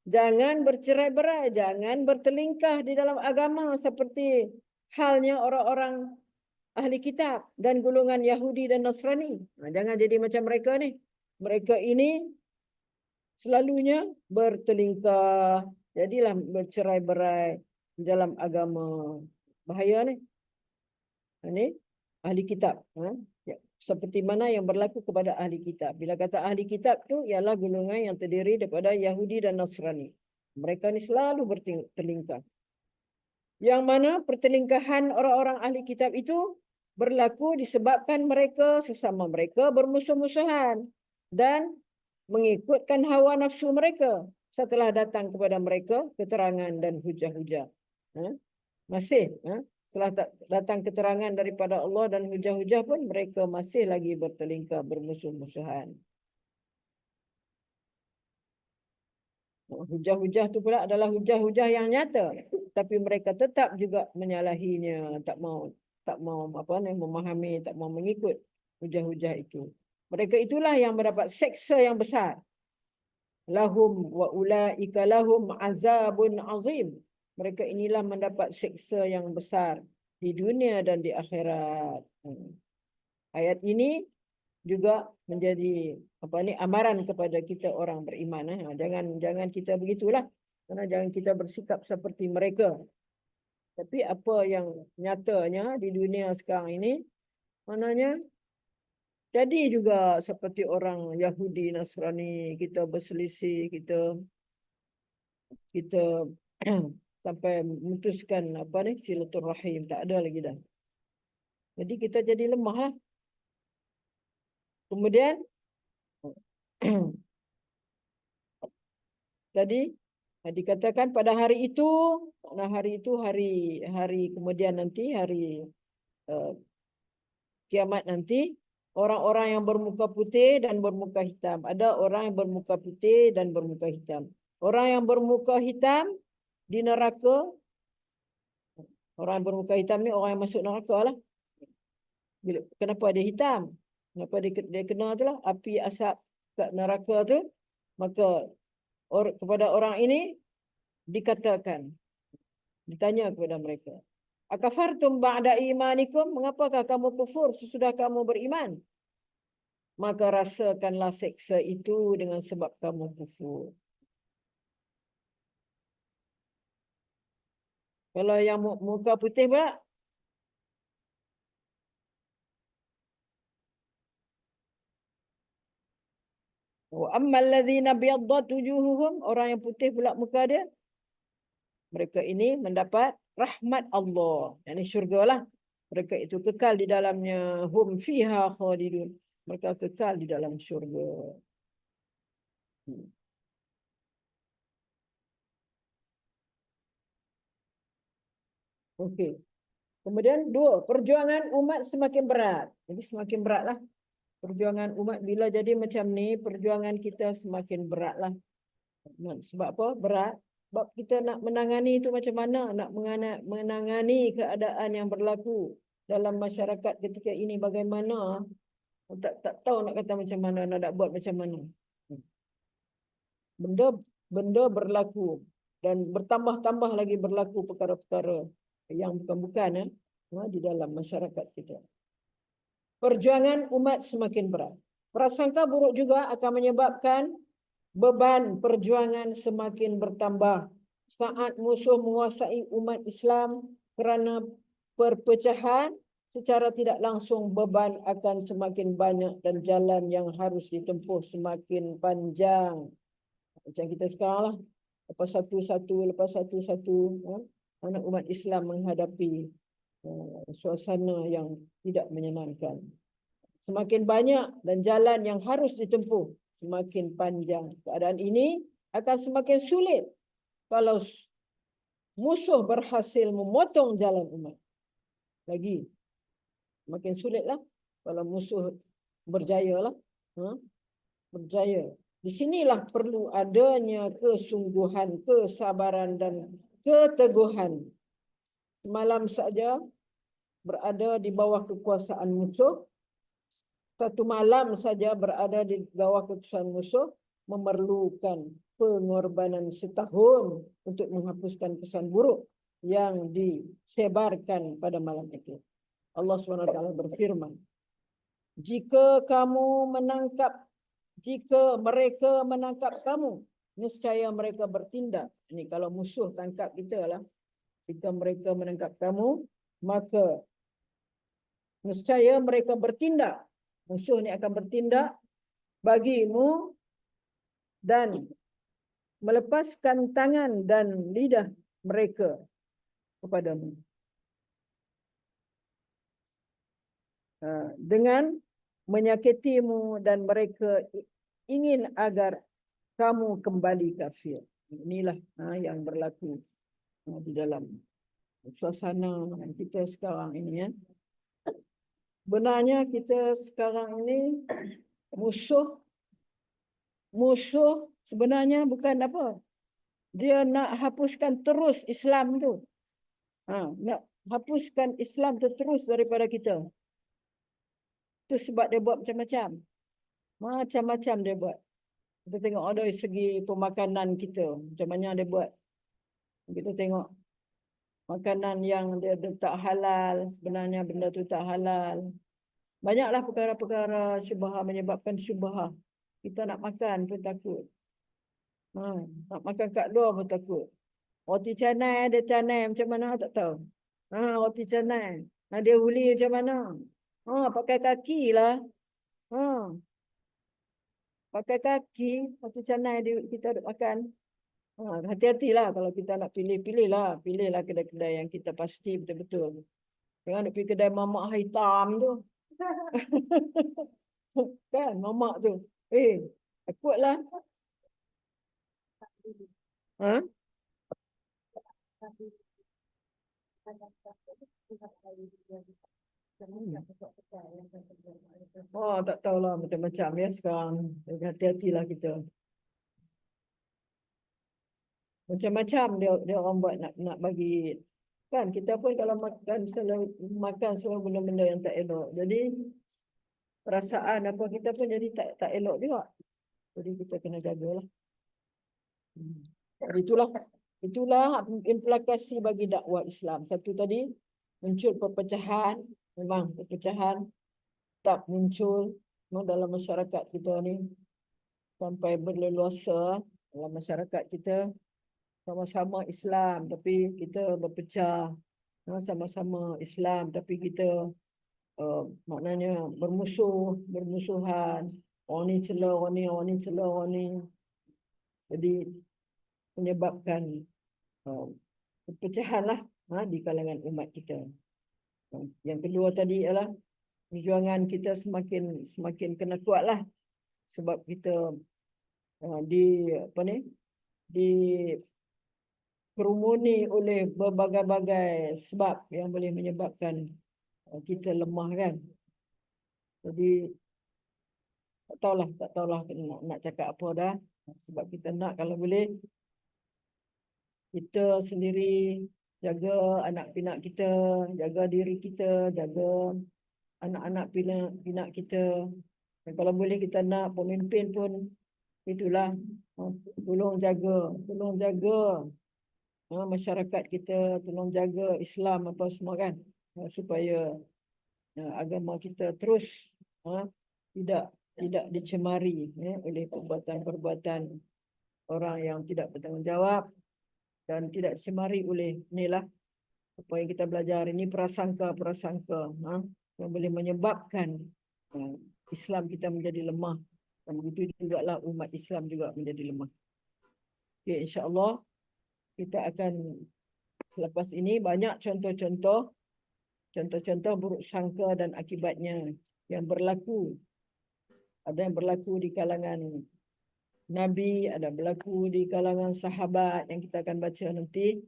jangan bercerai-berai, jangan bertelingkah di dalam agama seperti halnya orang-orang ahli kitab dan golongan Yahudi dan Nasrani. Jangan jadi macam mereka ni. Mereka ini selalunya bertelingkah, jadilah bercerai-berai di dalam agama. Bahaya ni. Ini ahli kitab. Seperti mana yang berlaku kepada ahli kitab. Bila kata ahli kitab tu ialah golongan yang terdiri daripada Yahudi dan Nasrani. Mereka ni selalu bertelingkah. Yang mana pertelingkahan orang-orang ahli kitab itu berlaku disebabkan mereka sesama mereka bermusuh-musuhan dan mengikutkan hawa nafsu mereka setelah datang kepada mereka keterangan dan hujah-hujah. masih setelah datang keterangan daripada Allah dan hujah-hujah pun mereka masih lagi bertelingkar bermusuh-musuhan. Hujah-hujah tu pula adalah hujah-hujah yang nyata, tapi mereka tetap juga menyalahinya, tak mau memahami, tak mau mengikut hujah-hujah itu. Mereka itulah yang mendapat seksa yang besar. Lahum wa ulaika lahum azabun azim. Mereka inilah mendapat seksa yang besar di dunia dan di akhirat. Ayat ini juga menjadi amaran kepada kita orang beriman. Jangan kita begitulah. Karena jangan kita bersikap seperti mereka. Tapi apa yang nyatanya di dunia sekarang ini, maknanya jadi juga seperti orang Yahudi, Nasrani, kita berselisih, kita sampai memutuskan silaturahim, tak ada lagi dah. Jadi kita jadi lemah lah. Kemudian tadi dikatakan pada hari itu, hari kemudian nanti, hari kiamat nanti, orang-orang yang bermuka putih dan bermuka hitam. Ada orang yang bermuka putih dan bermuka hitam. Orang yang bermuka hitam di neraka, orang yang bermuka hitam ni orang yang masuk neraka lah. Kenapa dia hitam? Kenapa dia kena tu lah, api asap kat neraka tu. Maka kepada orang ini dikatakan, ditanya kepada mereka, akafartum ba'da imanikum, mengapakah kamu kufur sesudah kamu beriman? Maka rasakanlah seksa itu dengan sebab kamu kufur. Kalau yang muka putih pula, wa ammal ladzina biyaddat wujuhuhum, orang yang putih pula muka dia, mereka ini mendapat rahmat Allah, yakni syurga lah. Mereka itu kekal di dalamnya, hum fiha khalidun, mereka kekal di dalam syurga. Okey. Kemudian dua, perjuangan umat semakin berat. Jadi semakin beratlah perjuangan umat. Bila jadi macam ni, perjuangan kita semakin beratlah. Sebab apa? Berat. Sebab kita nak menangani itu macam mana? Nak menangani keadaan yang berlaku dalam masyarakat ketika ini bagaimana? Tak tahu nak kata macam mana, nak buat macam mana. Benda berlaku dan bertambah-tambah lagi berlaku perkara-perkara yang bukan-bukan di dalam masyarakat kita. Perjuangan umat semakin berat. Prasangka buruk juga akan menyebabkan beban perjuangan semakin bertambah saat musuh menguasai umat Islam. Kerana perpecahan, secara tidak langsung beban akan semakin banyak dan jalan yang harus ditempuh semakin panjang. Macam kita sekarang lah, lepas satu-satu anak umat Islam menghadapi suasana yang tidak menyenangkan. Semakin banyak dan jalan yang harus ditempuh semakin panjang. Keadaan ini akan semakin sulit kalau musuh berhasil memotong jalan umat. Lagi semakin sulitlah kalau musuh berjaya lah. Berjaya. Di sinilah perlu adanya kesungguhan, kesabaran dan keteguhan. Semalam saja berada di bawah kekuasaan musuh. Satu malam saja berada di bawah kekuasaan musuh memerlukan pengorbanan setahun untuk menghapuskan kesan buruk yang disebarkan pada malam itu. Allah SWT berfirman, jika mereka menangkap kamu, niscaya mereka bertindak. Ini kalau musuh tangkap kita lah. Jika mereka menangkap kamu, maka niscaya mereka bertindak. Musuh ni akan bertindak bagimu dan melepaskan tangan dan lidah mereka kepadamu. Dengan menyakitimu dan mereka ingin agar kamu kembali kafir. Inilah yang berlaku di dalam suasana kita sekarang ini ya. Benarnya kita sekarang ini musuh sebenarnya bukan apa. Dia nak hapuskan terus Islam tu. Nak hapuskan Islam tu terus daripada kita. Itu sebab dia buat macam-macam. Macam-macam dia buat. Kita tengok dari segi pemakanan kita. Macam mana dia buat. Kita tengok makanan yang dia tak halal. Sebenarnya benda tu tak halal. Banyaklah perkara-perkara syubhah menyebabkan syubhah. Kita nak makan pun takut. Nak makan kat luar pun takut. Roti canai ada canai macam mana tak tahu. Roti canai. Dia huli macam mana. Pakai kaki lah. Pakai kaki roti canai kita duk makan. Hati-hatilah kalau kita nak pilihlah kedai-kedai yang kita pasti betul-betul. Jangan nak pergi kedai mamak hitam tu. Kan mamak tu. Takutlah. Tak tahulah macam-macam ya sekarang. Hati-hatilah kita. Macam-macam dia orang buat nak bagi. Kan kita pun kalau makan selalu benda-benda yang tak elok. Jadi perasaan apa kita pun jadi tak elok juga. Jadi kita kena jagalah. Itulah implikasi bagi dakwah Islam. Satu tadi muncul perpecahan, memang perpecahan tak muncul dalam masyarakat kita ni sampai berleluasa dalam masyarakat kita. Sama-sama Islam tapi kita berpecah. Sama-sama Islam tapi kita maknanya bermusuhan. Orang ni celah orang ni celah orang ni. Jadi menyebabkan perpecahan lah di kalangan umat kita. Yang kedua tadi ialah perjuangan kita semakin kena kuat lah. Sebab kita dikerumuni oleh berbagai-bagai sebab yang boleh menyebabkan kita lemah kan. Jadi tak tahulah nak cakap apa dah. Sebab kita nak kalau boleh kita sendiri jaga anak pinak kita, jaga diri kita, jaga anak-anak pinak kita. Dan kalau boleh kita nak pemimpin pun itulah tolong jaga masyarakat kita, tolong jaga Islam apa semua kan, supaya agama kita terus tidak dicemari oleh perbuatan-perbuatan orang yang tidak bertanggungjawab dan tidak dicemari oleh inilah apa yang kita belajar ini, prasangka yang boleh menyebabkan Islam kita menjadi lemah, dan begitu juga lah umat Islam juga menjadi lemah. Okay, insya-Allah kita akan selepas ini banyak contoh-contoh buruk sangka dan akibatnya yang berlaku. Ada yang berlaku di kalangan Nabi, ada berlaku di kalangan sahabat yang kita akan baca nanti.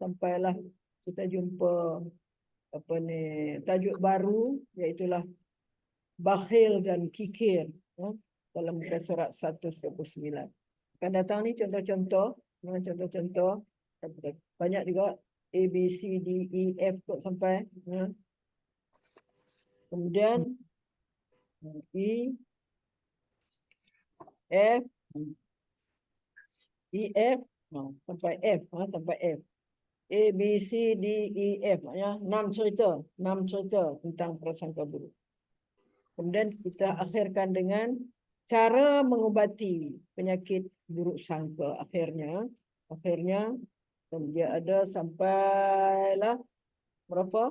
Sampailah kita jumpa tajuk baru, iaitulah bakhil dan kikir dalam muka surat 129. Akan datang ni contoh-contoh, banyak juga A, B, C, D, E, F kot sampai. Kemudian E, F, sampai F, sampai F. A, B, C, D, E, F. Maknanya 6 cerita tentang prasangka buruk. Kemudian kita akhirkan dengan cara mengubati penyakit buruk sangka. Akhirnya dia ada sampailah berapa?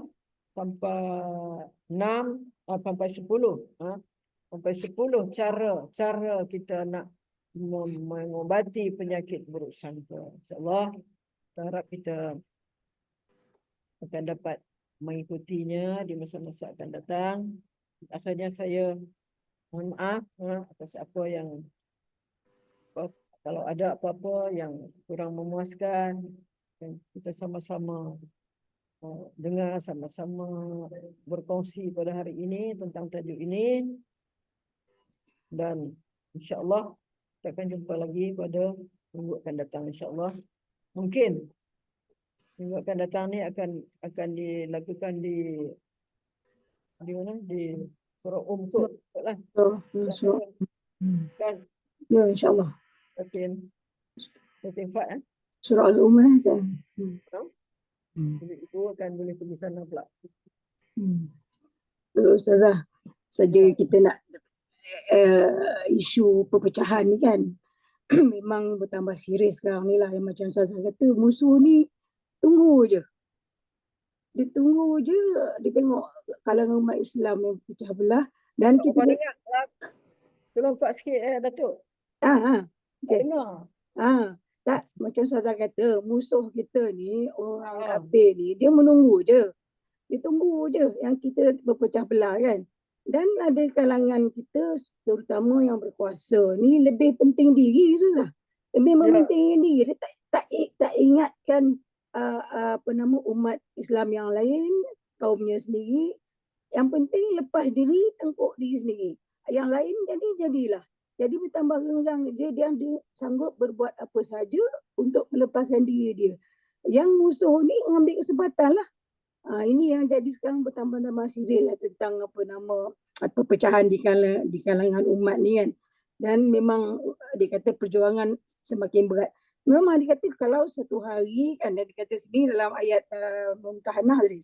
Sampai 6, sampai 10. Sampai 10 cara kita nak mengobati penyakit buruk sangka. InsyaAllah kita harap kita akan dapat mengikutinya di masa-masa akan datang. Akhirnya saya mohon maaf atas apa yang, kalau ada apa-apa yang kurang memuaskan, Kita sama-sama dengar, sama-sama berkongsi pada hari ini tentang tajuk ini, dan insya-Allah kita akan jumpa lagi pada minggu akan datang insya-Allah. Mungkin minggu akan datang ni akan dilakukan di mana, di surah tu lah. So, Kan ya, insyaAllah. Latin Fat Surah Al-Ummah. jadi itu akan boleh pergi sana pula. Ustazah, saja kita nak isu perpecahan ni kan memang bertambah serius sekarang ni lah, yang macam Ustazah kata, musuh ni tunggu je. Dia tunggu je, dia tengok kalangan umat Islam yang pecah belah, dan kita Kau dengar tolong kuat sikit Datuk. okay. Dengar. Tak, macam Ustazah kata, musuh kita ni, orang kafir ni, dia menunggu je. Dia tunggu je yang kita berpecah belah kan. Dan ada kalangan kita, terutama yang berkuasa ni, lebih penting diri Ustazah. Lebih mementingkan diri. Dia tak ingatkan umat Islam yang lain, kaumnya sendiri. Yang penting lepas diri, tengkuk diri sendiri. Yang lain jadilah. Jadi bertambah renggang dia sanggup berbuat apa saja untuk melepaskan diri dia. Yang musuh ni mengambil kesempatan lah. Ini yang jadi sekarang bertambah-tambah serius lah tentang perpecahan di kalangan umat ni kan. Dan memang dia kata perjuangan semakin berat. Memang dia kata kalau satu hari kan, dia kata sini dalam ayat Mumtahanah tadi,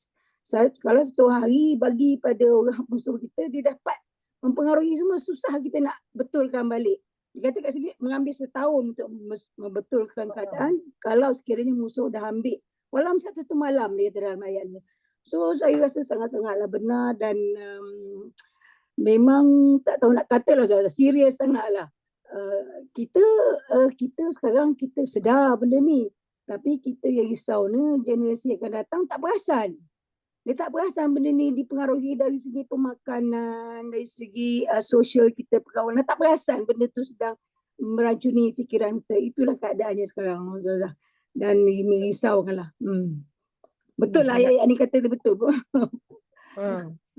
kalau satu hari bagi pada orang musuh kita, dia dapat mempengaruhi semua, susah kita nak betulkan balik. Dia kata kat sini mengambil setahun untuk membetulkan keadaan kalau sekiranya musuh dah ambil walau satu malam, dia kata dalam ayat ni. So saya rasa sangat-sangatlah benar, dan memang tak tahu nak kata lah, serius sangatlah. Kita sekarang kita sedar benda ni, tapi kita yang risau ni generasi akan datang tak perasan. Dia tak perasan benda ni dipengaruhi dari segi pemakanan, dari segi sosial kita, perkawanan. Tak perasan benda tu sedang meracuni fikiran kita. Itulah keadaannya sekarang. Dan merisaukan lah. Betul lah ayat ni kata tu betul.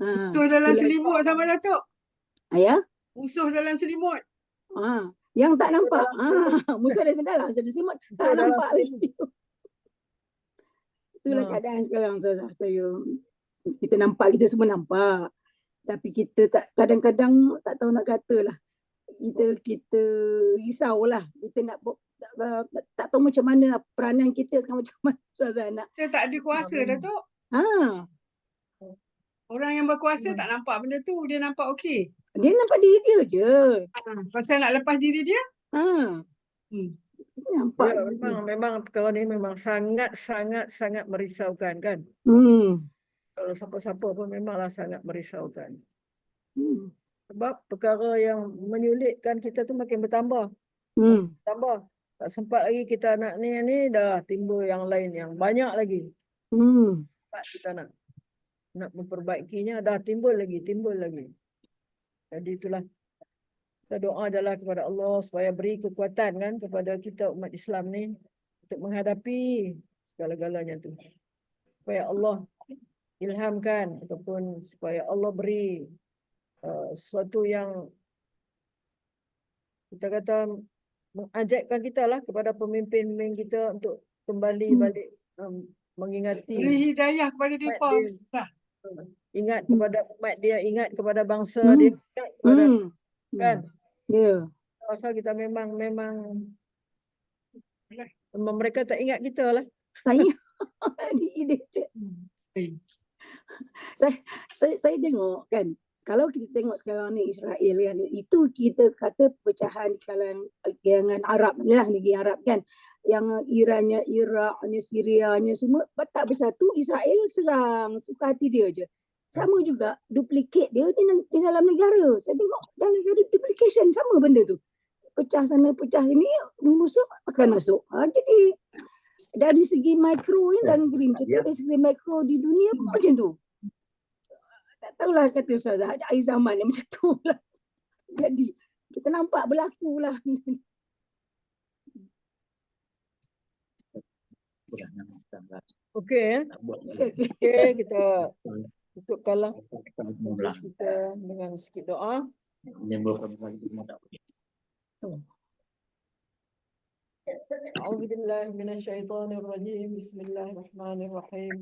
Musuh dalam selimut sama Datuk. Ayah? Musuh dalam selimut. Yang tak nampak. Musuh dalam selimut. Tak nampak lagi. Itulah keadaan sekarang. Kita nampak, kita semua nampak. Tapi kita kadang-kadang tak tahu nak kata lah. Kita risau lah. Kita nak tak tahu macam mana peranan kita sekarang, macam mana Ustazah nak. Kita tak ada kuasa Datuk. Orang yang berkuasa tak nampak benda tu. Dia nampak okey. Dia nampak diri dia je. Pasal nak lepas diri dia. Nampak. Memang perkara ni memang sangat merisaukan kan. Kalau siapa-siapa pun memanglah sangat merisaukan. Sebab perkara yang menyulitkan kita tu makin bertambah. Tambah. Tak sempat lagi kita nak ni dah timbul yang lain yang banyak lagi. Sempat kita nak memperbaikinya, dah timbul lagi. Jadi itulah, kita doa adalah kepada Allah supaya beri kekuatan kan kepada kita umat Islam ni untuk menghadapi segala-galanya tu. Supaya Allah ilhamkan ataupun supaya Allah beri sesuatu yang kita kata mengajakkan kita lah kepada pemimpin-pemimpin kita untuk kembali balik mengingati. Beri hidayah kepada mereka. Ingat kepada umat dia, ingat kepada bangsa dia, ingat kepada kan. Rasa kita memang mereka tak ingat kita lah. Tak ingat. Saya tengok kan, kalau kita tengok sekarang ni Israel kan, itu kita kata pecahan kalangan Arab ni lah, negeri Arab kan, yang Irannya, Iraqnya, Syrianya semua tak bersatu, Israel serang, suka hati dia je. Sama juga duplicate dia di dalam negara. Saya tengok dalam negara duplication sama benda tu. Pecah sana, pecah sini, musuh akan masuk. Jadi dari segi mikro ni dalam negeri macam tu, dari segi mikro di dunia pun macam tu. Tak tahulah kata Ustazah, ada akhir zaman yang macam tu lah. Jadi kita nampak berlaku lah. Okey. Okey, kita tutupkanlah majlis kita dengan sikit doa. أعوذ بالله من الشيطان الرجيم بسم الله الرحمن الرحيم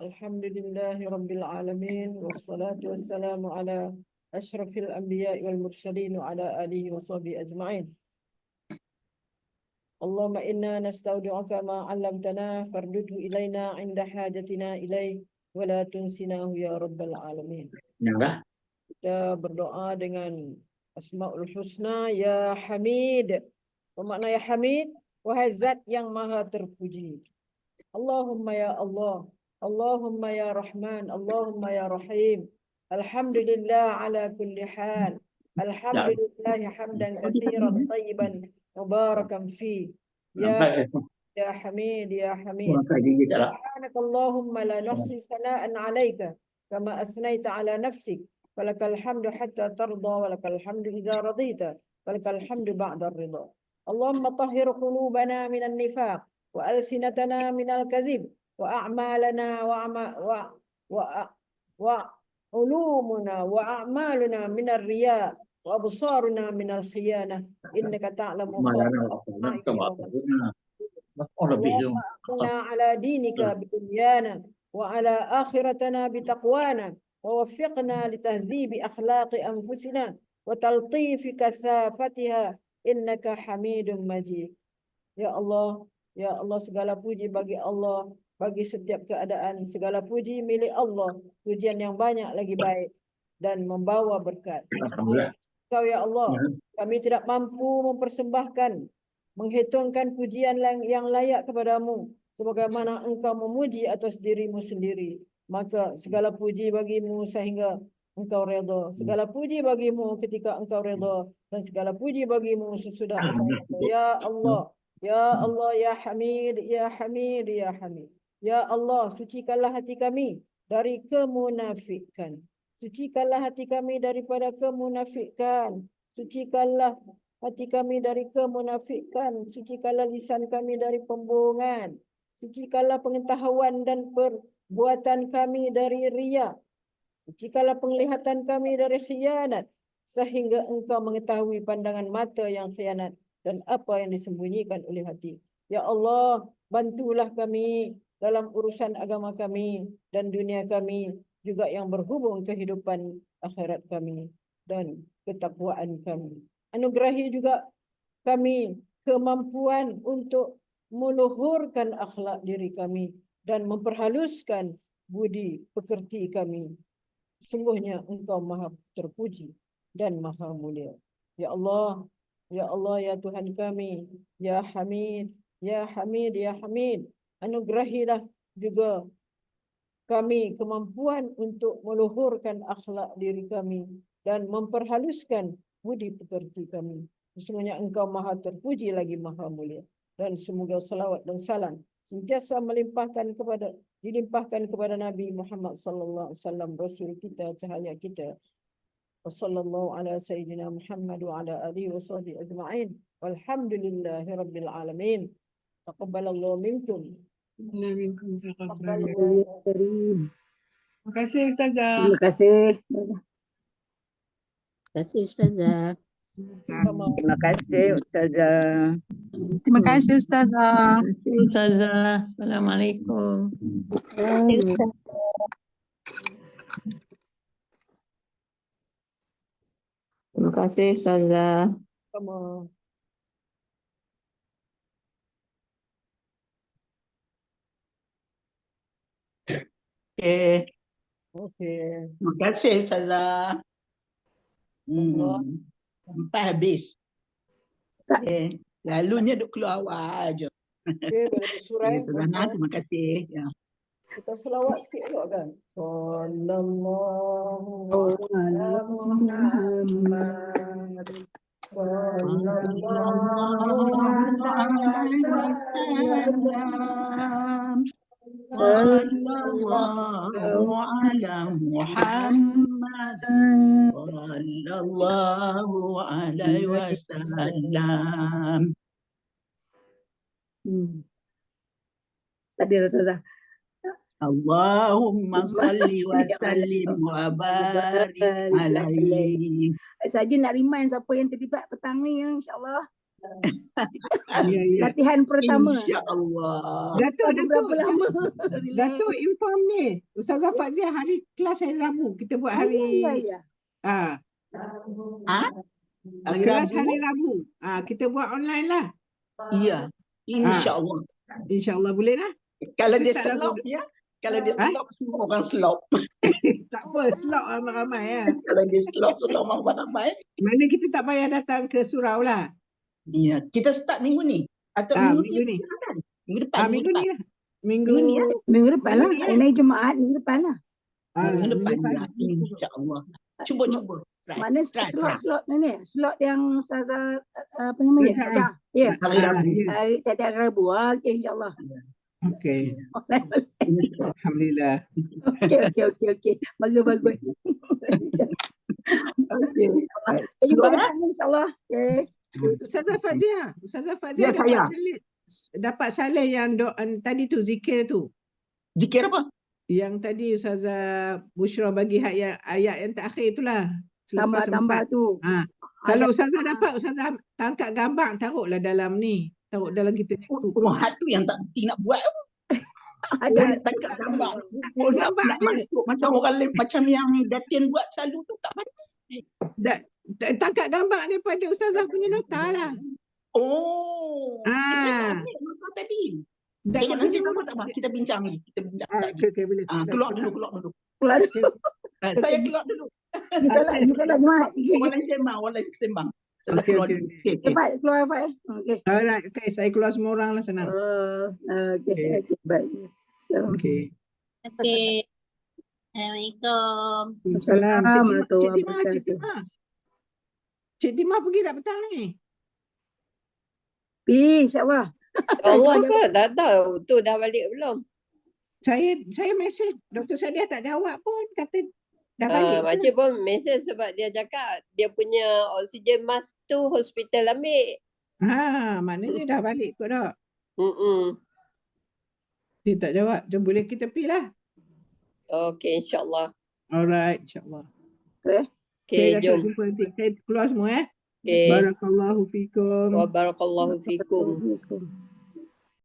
الحمد لله رب العالمين والصلاة والسلام على أشرف الأنبياء والمرسلين وعلى آله وصحبه أجمعين اللهم إنا نستودعك ما علمتنا فاردده إلينا عند حاجتنا إليه ولا تنسناه يا رب العالمين. Kita berdoa dengan Asmaul Husna ya Hamid. Bermakna ya Hamid, wahai zat yang maha terpuji. Allahumma ya Allah, Allahumma ya Rahman, Allahumma ya Rahim. Alhamdulillah ala kulli hal. Alhamdulillah hamdan katsiran tayyiban mubarakan fi. Ya Hamid, ya Hamid. Subhanak Allahumma la nuhsi sana'an 'alaika kama asnaita 'ala nafsik. Falakal hamdu hatta tarda wa lakal hamdu idza radita. Falakal hamdu ba'da ar-ridha. اللهم طهر قلوبنا من النفاق وألسنتنا من الكذب وأعمالنا وعلومنا وأعمالنا من الرياء وأبصارنا من الخيانة إنك تعلم اللهم أقنا على دينك بدنيانا وعلى آخرتنا بتقوانا ووفقنا لتهذيب أخلاق أنفسنا وتلطيف كثافتها Innaka Hamidum Majid. Ya Allah segala puji bagi Allah, bagi setiap keadaan, segala puji milik Allah, pujian yang banyak lagi baik dan membawa berkat. Kau ya Allah, kami tidak mampu mempersembahkan, menghitungkan pujian yang layak kepadamu, sebagaimana engkau memuji atas dirimu sendiri. Maka segala puji bagimu sehingga engkau redha. Segala puji bagimu ketika engkau redha dan segala puji bagimu sesudah engkau redha. Ya Allah, ya Allah, ya Hamid, ya Hamid, ya Hamid. Ya Allah, sucikanlah hati kami dari kemunafikan. Sucikanlah hati kami daripada kemunafikan. Sucikanlah hati kami dari kemunafikan. Sucikanlah lisan kami dari pembohongan. Sucikanlah pengetahuan dan perbuatan kami dari riya. Sucikanlah penglihatan kami dari khianat, sehingga engkau mengetahui pandangan mata yang khianat dan apa yang disembunyikan oleh hati. Ya Allah, bantulah kami dalam urusan agama kami dan dunia kami, juga yang berhubung kehidupan akhirat kami dan ketakwaan kami. Anugerahi juga kami kemampuan untuk meluhurkan akhlak diri kami dan memperhaluskan budi pekerti kami. Sungguhnya engkau maha terpuji dan maha mulia. Ya Allah, ya Allah, ya Tuhan kami, ya Hamid, ya Hamid, ya Hamid. Anugerahilah juga kami kemampuan untuk meluhurkan akhlak diri kami dan memperhaluskan budi pekerti kami. Sesungguhnya engkau maha terpuji lagi maha mulia. Dan semoga salawat dan salam sentiasa dilimpahkan kepada Nabi Muhammad sallallahu alaihi wasallam, rasul kita, cahaya kita. Wassallallahu ala sayyidina Muhammad wa ala alihi wa sahbihi ajma'in. Walhamdulillahi rabbil alamin. Taqabbalallahu minkum. Inna minkum taqabbal. Terima Terima kasih Ustazah. kasih. Terima kasih Ustazah. Terima kasih Ustazah. Terima kasih Ustazah. Ustazah. Assalamualaikum. Terima kasih Ustazah. Sama. Okey. Okey. Terima kasih Ustazah. Sampai habis. Lalunya duk keluar awal je. Okey, bila bersurai. Terima kasih. Ya. Kita selawat sikit juga kan. Sallallahu ala Muhammad. Sallallahu ala Muhammad. Sallallahu alaihi wasallam. Hadir Ustazah. Allahumma salli wa sallim wa barik alaihi. Saja nak remind siapa yang terlibat petang ni insya-Allah. Ya, ya. Latihan pertama. InsyaAllah. Datuk, Berapa lama? Datuk inform ni. Ustazah Fazia hari kelas hari Rabu. Kita buat Ya, hari ya. ah, Hari kelas Rabu. hari Rabu. Kita buat online lah. Iya. InsyaAllah. InsyaAllah boleh lah. Kalau dia Kita slop ya. Kalau dia Ha? slop, semua orang slop. Tak apa, slot ramai-ramai ya. Kalau dia slop, semua orang ramai. Mana kita tak payah datang ke surau lah. Iya. Kita start minggu ni. Atau Minggu minggu ni. ni. Minggu depan. Minggu ni lah. Minggu Minggu ni, Minggu depan lah. Minggu ni, Hari ni Jumaat, minggu depan lah. Minggu depan. depan. Ya. InsyaAllah. Cuba. Try. Mana Try. slot ni? Slot yang Ustazah apa namanya? Bacaan. Baca. Ya. Hari Rabu. Ya. Hari tiap-tiap Rabu. Okey insya-Allah. Okey. Alhamdulillah. Okey. Bagus. Okey. Kita jumpa petang insya-Allah. Okey. Ustazah Fazia Ya, saya. dapat salin yang tadi tu zikir tu. Zikir apa? Yang tadi Ustazah Bushra bagi ayat yang terakhir itulah. Selepas Tambah empat. tu. Kalau Ustazah dapat, Ustazah tangkap gambar, taruhlah dalam ni. Taruh dalam kita ni. Wah, tu yang tak berhenti nak buat. Ada. Tangkap gambar. Gambar Nak dia. masuk macam orang lain, macam yang Datin buat selalu tu tak pandai. Tangkap gambar daripada Ustazah punya nota lah. Oh. Saya tak ambil masa tadi. Tengok nanti tak apa. Kita bincang ni. Kita bincang lagi. Okey, boleh. Keluar dulu. Keluar dulu. Saya keluar dulu. Misalnya Jumaat. Orang lain sembang. Saya Okey, keluar okey. dulu. Okey. Cepat keluar Fat. Okey. Alright, okay, saya keluar semua orang lah senang. Okey. Baik. So, Okey. Okey. Assalamualaikum. Assalamualaikum warahmatullahi Cik wabarakatuh. Cik Timah pergi tak petang ni? InsyaAllah. Allah ke? Tak tahu. Tu dah balik belum? Saya mesej Dr. Sadiah tak jawab pun, kata dah balik. Makcik pun mesej sebab dia cakap dia punya oksigen mask tu hospital ambil. Maknanya dah balik kot tak? Dia tak jawab. Jom boleh kita pergi lah. Okey, insyaAllah. Alright, insyaAllah. Okey, Datuk, jom. jumpa nanti. Saya keluar semua Okey. Barakallahu fikum. Wa barakallahu fikum. Assalamualaikum.